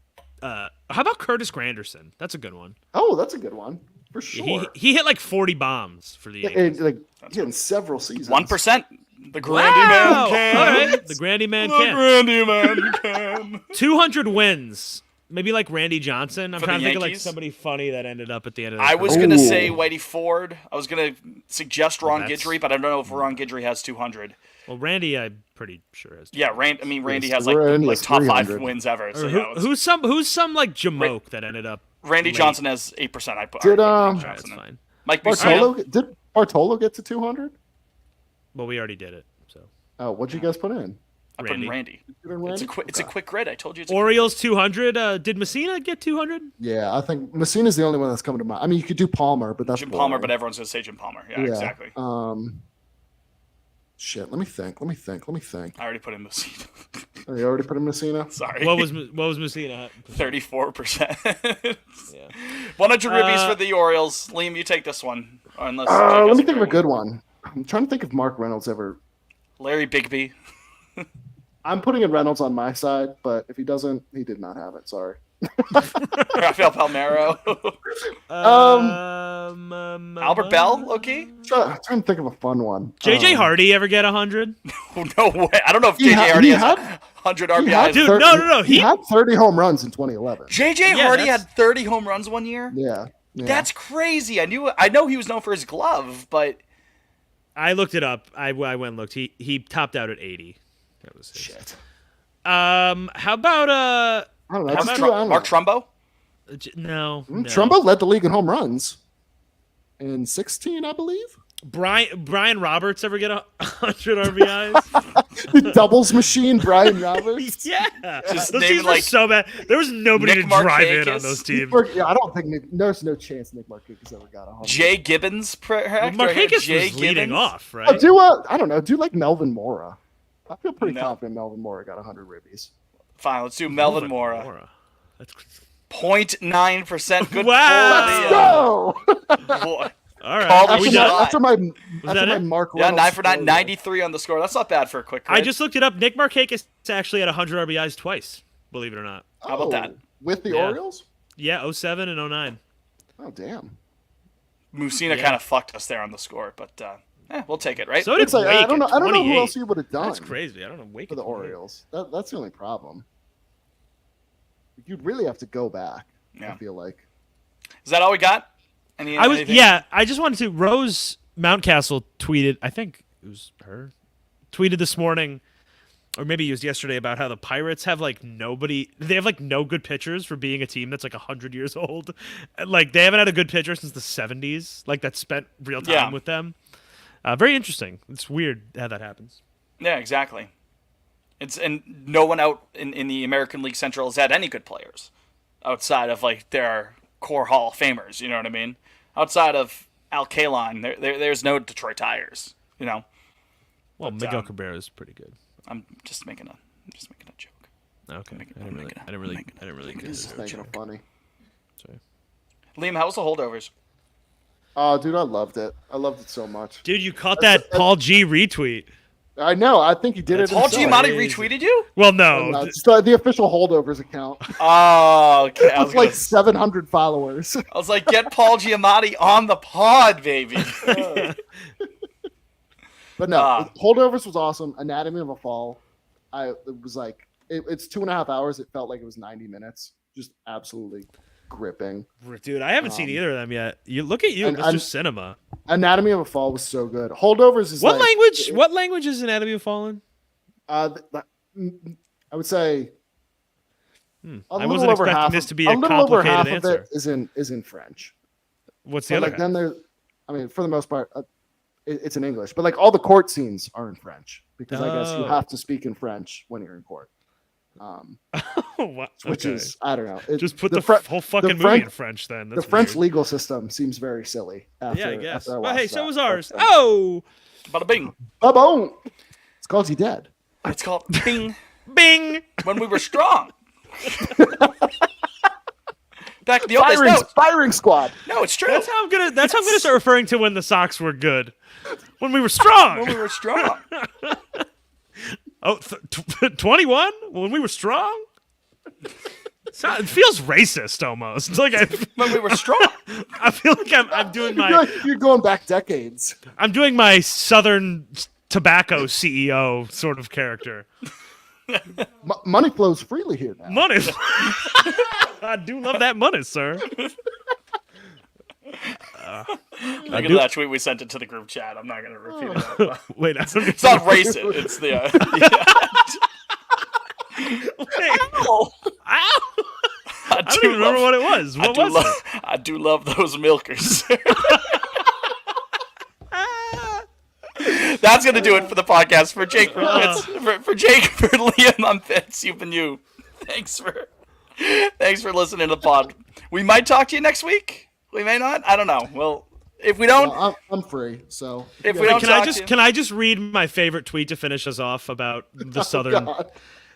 How about Curtis Granderson? That's a good one. Oh, that's a good one for sure. He hit like 40 bombs for the Yeah, Yankees. like he had several seasons. 1%. The Grandy Wow! Man can. All right, the Grandy Man The can. Grandy Man can. 200 wins. Maybe like Randy Johnson. I'm For the trying to think of like Yankees? somebody funny that ended up at the end of the I was career. going to Ooh. say Whitey Ford. I was going to suggest Ron that's- Guidry, but I don't know if Ron Guidry has 200. Well, Randy, I'm pretty sure has. Yeah, Randy Yes, has like Randy has top 5 300. wins ever. So Or yeah, who's some like Jamoke that ended up. Randy late. Johnson has 8%. I put Did, Randy That's Johnson in. fine. Mike Bartolo Mussina. did Bartolo get to 200? Well, we already did it. So Oh, what'd you guys put in? I put in Randy. You did It's a Randy? it's a Okay. quick grid. I told you. It's Orioles 200. Did Messina get 200? Yeah, I think Messina's the only one that's coming to mind. I mean, you could do Palmer, but that's Jim Palmer, boring. but everyone's going to say Jim Palmer. Yeah, exactly. Shit. Let me think. I already put in Mussina. Oh, you already put in Messina. Sorry. What was Messina? 34%. Yeah. 100 ribbies for the Orioles. Liam, you take this one. Unless Jake Let has me think of a one. good one. I'm trying to think if Mark Reynolds ever. Larry Bigby. I'm putting in Reynolds on my side, but if he doesn't, he did not have it. Sorry. Rafael Palmeiro. Albert Bell, okay? Trying to think of a fun one. JJ Hardy ever get 100? No way. I don't know if He JJ had- Hardy he has had- 100 He had RBIs. Dude, 30 no. He He- had 30 home runs in 2011. JJ Yeah, Hardy that's- had 30 home runs one year? Yeah. That's crazy. I know he was known for his glove, but I looked it up. I went and looked. He topped out at 80. That was his. Shit. How about I don't know. Mark, Just do, I don't Mark know. Trumbo? no. Trumbo led the league in home runs in 16, I believe. Brian Roberts ever get 100 RBIs? The doubles machine, Brian Roberts. Yeah. Just Those name teams it were like so bad. There was nobody Nick to drive in Markakis. on those teams. Yeah, I don't think there's no chance Nick Markakis ever got 100. Jay Gibbons, perhaps? Well, Right here, Markakis Jay was leading Gibbons? off, right? I don't know. Do like Melvin Mora. I feel pretty No. confident Melvin Mora got 100 ribbies. Fine, let's do Melvin Mora. That's 0.9% good Wow. pull. Go! Boy. all right. Called Are it we shot. done? After my that it? Mark Yeah, Reynolds 9 for 9, score, 93 on the score. That's not bad for a quick I grid. just looked it up. Nick Markakis actually had 100 RBIs twice. Believe it or not. How about that? With the Yeah. Orioles? Yeah, 07 and 09. Oh, damn. Musina Yeah. kind of fucked us there on the score, but we'll take it, right? So did It's like, Wake I don't know. at I don't know who 28. else he would have done That's crazy. I don't know. Wake for the at 28. Orioles. That's the only problem. You'd really have to go back. Yeah. I feel like. Is that all we got? Anything? I just wanted to. Rose Mountcastle tweeted. I think it was her. Tweeted this morning, or maybe it was yesterday, about how the Pirates have like nobody. They have like no good pitchers for being a team that's like 100 years old. Like they haven't had a good pitcher since the 70s. Like that spent real time Yeah. with them. Very interesting. It's weird how that happens. Yeah, exactly. And no one out in the American League Central has had any good players outside of like their core Hall of Famers. You know what I mean? Outside of Al Kaline, there's no Detroit Tigers. You know, Well, Miguel Cabrera is pretty good. I'm just making a joke. Okay, making- I I'm didn't making- really making- get He's just it. making it funny. Sorry. Liam, how was the holdovers? Oh, dude, I loved it. I loved it so much. Dude, you caught that Paul G retweet. I know. I think he did it. Paul himself. Giamatti Crazy. retweeted you? Well, no. No, it's the official holdovers account. Oh, okay. I was It's like gonna- 700 followers. I was like, get Paul Giamatti on the pod, baby. But no, Ah. holdovers was awesome. Anatomy of a Fall. It was like it's 2.5 hours. It felt like it was 90 minutes. Just absolutely gripping. Dude, I haven't seen either of them yet. You look at you, and- Mr. and- Cinema. Anatomy of a Fall was so good. Holdovers is What like, language? What language is Anatomy of Fallen? I would say I wasn't expecting this to be a little over half complicated of answer. it is in French. What's the But other? like then there, I mean, for the most part, it's in English. But like all the court scenes are in French because I guess you Oh. have to speak in French when you're in court. What? Which Okay. is I don't know. It- Just put the the, Fre- whole fucking the movie French- in French then. the That's French weird. legal system seems very silly. After, Yeah, I guess. After I But hey, watched so that. was ours. But, Oh, Bada bing. boom! It's called you dead. It's called Bing. Bing! When we were strong. Back in the old days. No, Firing squad. no, it's true. That's how I'm gonna. That's how I'm gonna start referring to when the Sox were good. When we were strong. When we were strong. Oh, 21? When we were strong? It feels racist almost. It's like When we were strong. I feel like I'm doing You're going back decades. I'm doing my Southern tobacco CEO sort of character. Money flows freely here now. Money. I do love that money, sir. Look at that tweet we sent it to the group chat. I'm not going to repeat it. Wait, I don't It's not racist. It's the. Ow! I don't even remember what it was. What was it? I do love those milkers. That's gonna do it for the podcast. For Jake, for Jake, for Liam, I'm Fitz. You've been you. Thanks for listening to the pod. We might talk to you next week. We may not. I don't know. Well, if we don't, Well, I'm free, so if we Wait, don't can I talk just to you, can I just read my favorite tweet to finish us off about the Southern? God.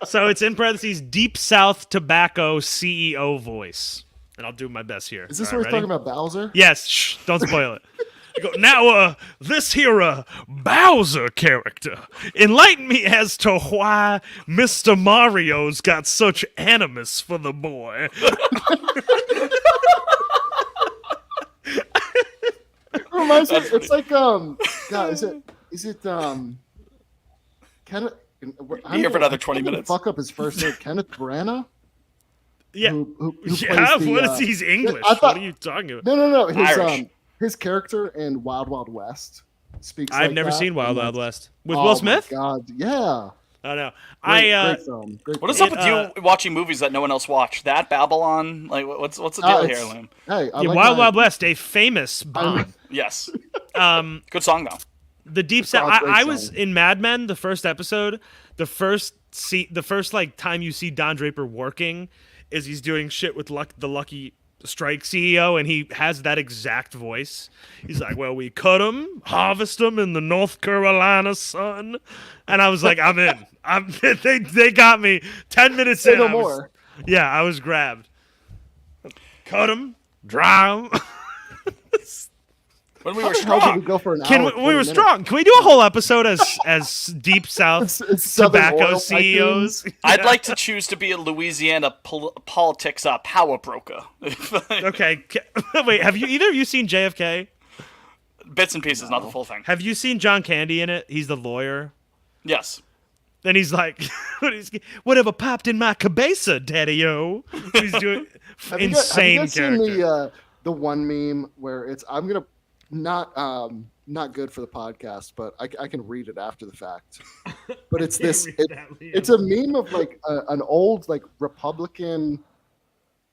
So it's in parentheses, Deep South Tobacco CEO voice, and I'll do my best here. Is this All what right, we're ready? talking about, Bowser? Yes, shh, don't spoil it. You go, now, this here Bowser character, enlighten me as to why Mr. Mario's got such animus for the boy. It reminds me. It's like God, is it Kenneth? Be here for another 20 I'm gonna minutes. Fuck up his first name, Kenneth Branagh. Yeah, Who yeah. plays the, What is he's English? I thought- What are you talking about? No. Irish. His character in Wild Wild West speaks. I've like never that, seen Wild and Wild that's- West with Oh Will my Smith. God, yeah. I don't know. Great film. Great what is film. up with you watching movies that no one else watched? That Babylon, like what's the deal here, it's- Liam? Hey, I Yeah, like Wild my- Wild West, a famous Bond. Yes, Um, good song though. the Deep South. God's great I was song. in Mad Men, the first episode. The first like time you see Don Draper working is he's doing shit with the Lucky Strike CEO, and he has that exact voice. He's like, "Well, we cut them, harvest them in the North Carolina sun," and I was like, "I'm in. They got me 10 minutes Say in. no I was- more. Yeah, I was grabbed. Cut them, dry them. When we How were the hell did strong. we go for an Can hour? we, and we 20 were minutes? strong. Can we do a whole episode as Deep South It's Southern tobacco Oil CEOs? Tycoons. I'd like to choose to be a Louisiana politics power broker. Okay. Wait, have you either of you seen JFK? Bits and pieces, not the full thing. Have you seen John Candy in it? He's the lawyer. Yes. Then he's like, whatever popped in my cabeza, daddy-o. He's doing Have you insane guys character. seen the one meme where it's I'm gonna not good for the podcast, but I can read it after the fact. But it's this. read that, Liam. It's a meme of like an old like Republican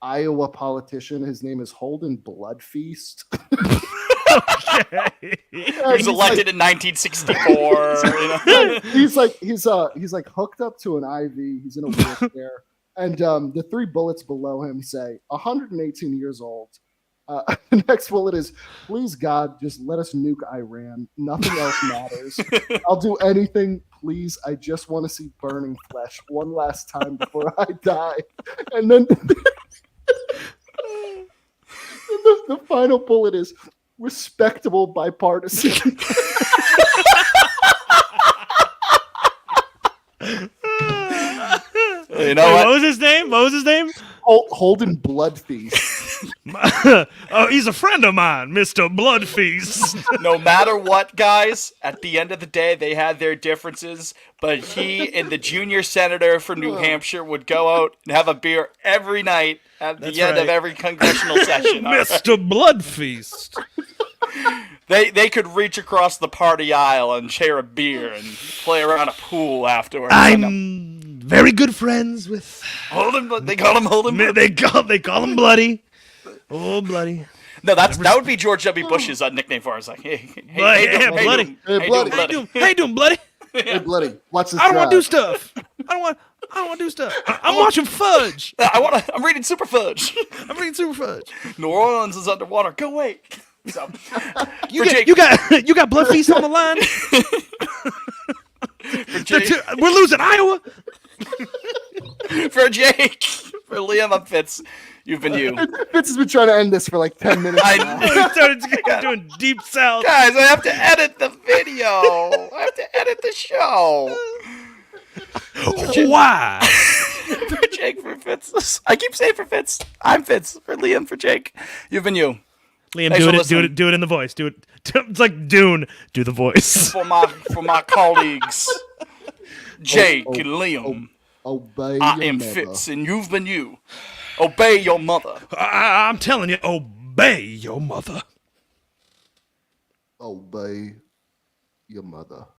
Iowa politician. His name is Holden Bloodfeast. Okay. He was elected in 1964. You know? he's like hooked up to an IV. He's in a wheelchair, And the 3 bullets below him say 118 years old. The next bullet is, please God, just let us nuke Iran. Nothing else matters. I'll do anything, please. I just want to see burning flesh one last time before I die. And then the final bullet is respectable bipartisan. You know Wait, what? what was his name? What was his name? Holden Bloodfeast. Oh, he's a friend of mine, Mr. Bloodfeast. No matter what, guys, at the end of the day, they had their differences, but he and the junior senator for New Hampshire would go out and have a beer every night at That's the end of right. every congressional session. all right? Mr. Bloodfeast. They could reach across the party aisle and share a beer and play around a pool afterwards. I'm very good friends with. They call him Holden. They call him Bloody. Oh, Bloody. No, that would be George W. Bush's nickname for us. Like, hey, Bloody, hey, yeah, Bloody. Hey, Bloody. How you doing, Bloody? Hey, Bloody, watch this. I don't want to do drive. stuff. I don't want to do stuff. I'm watching Fudge. I'm reading Super Fudge. I'm reading Super Fudge. New Orleans is underwater. Go away. So, You for Jake- got Bloodfeast on the line. for Jake, We're losing Iowa. for Jake, for Liam, I'm Fitz. You've been you. Fitz has been trying to end this for like 10 minutes now. We started doing Deep South. Guys, I have to edit the video. I have to edit the show. Why? For Jake, for Fitz. I keep saying for Fitz. I'm Fitz. For Liam, for Jake. You've been you. Liam, Thanks do for it listening. in the voice. Do it. It's like Dune. Do the voice. For my colleagues, Jake and Liam. Obey I your am mother. Fitz, and you've been you. Obey your mother. I'm telling you, obey your mother. Obey your mother.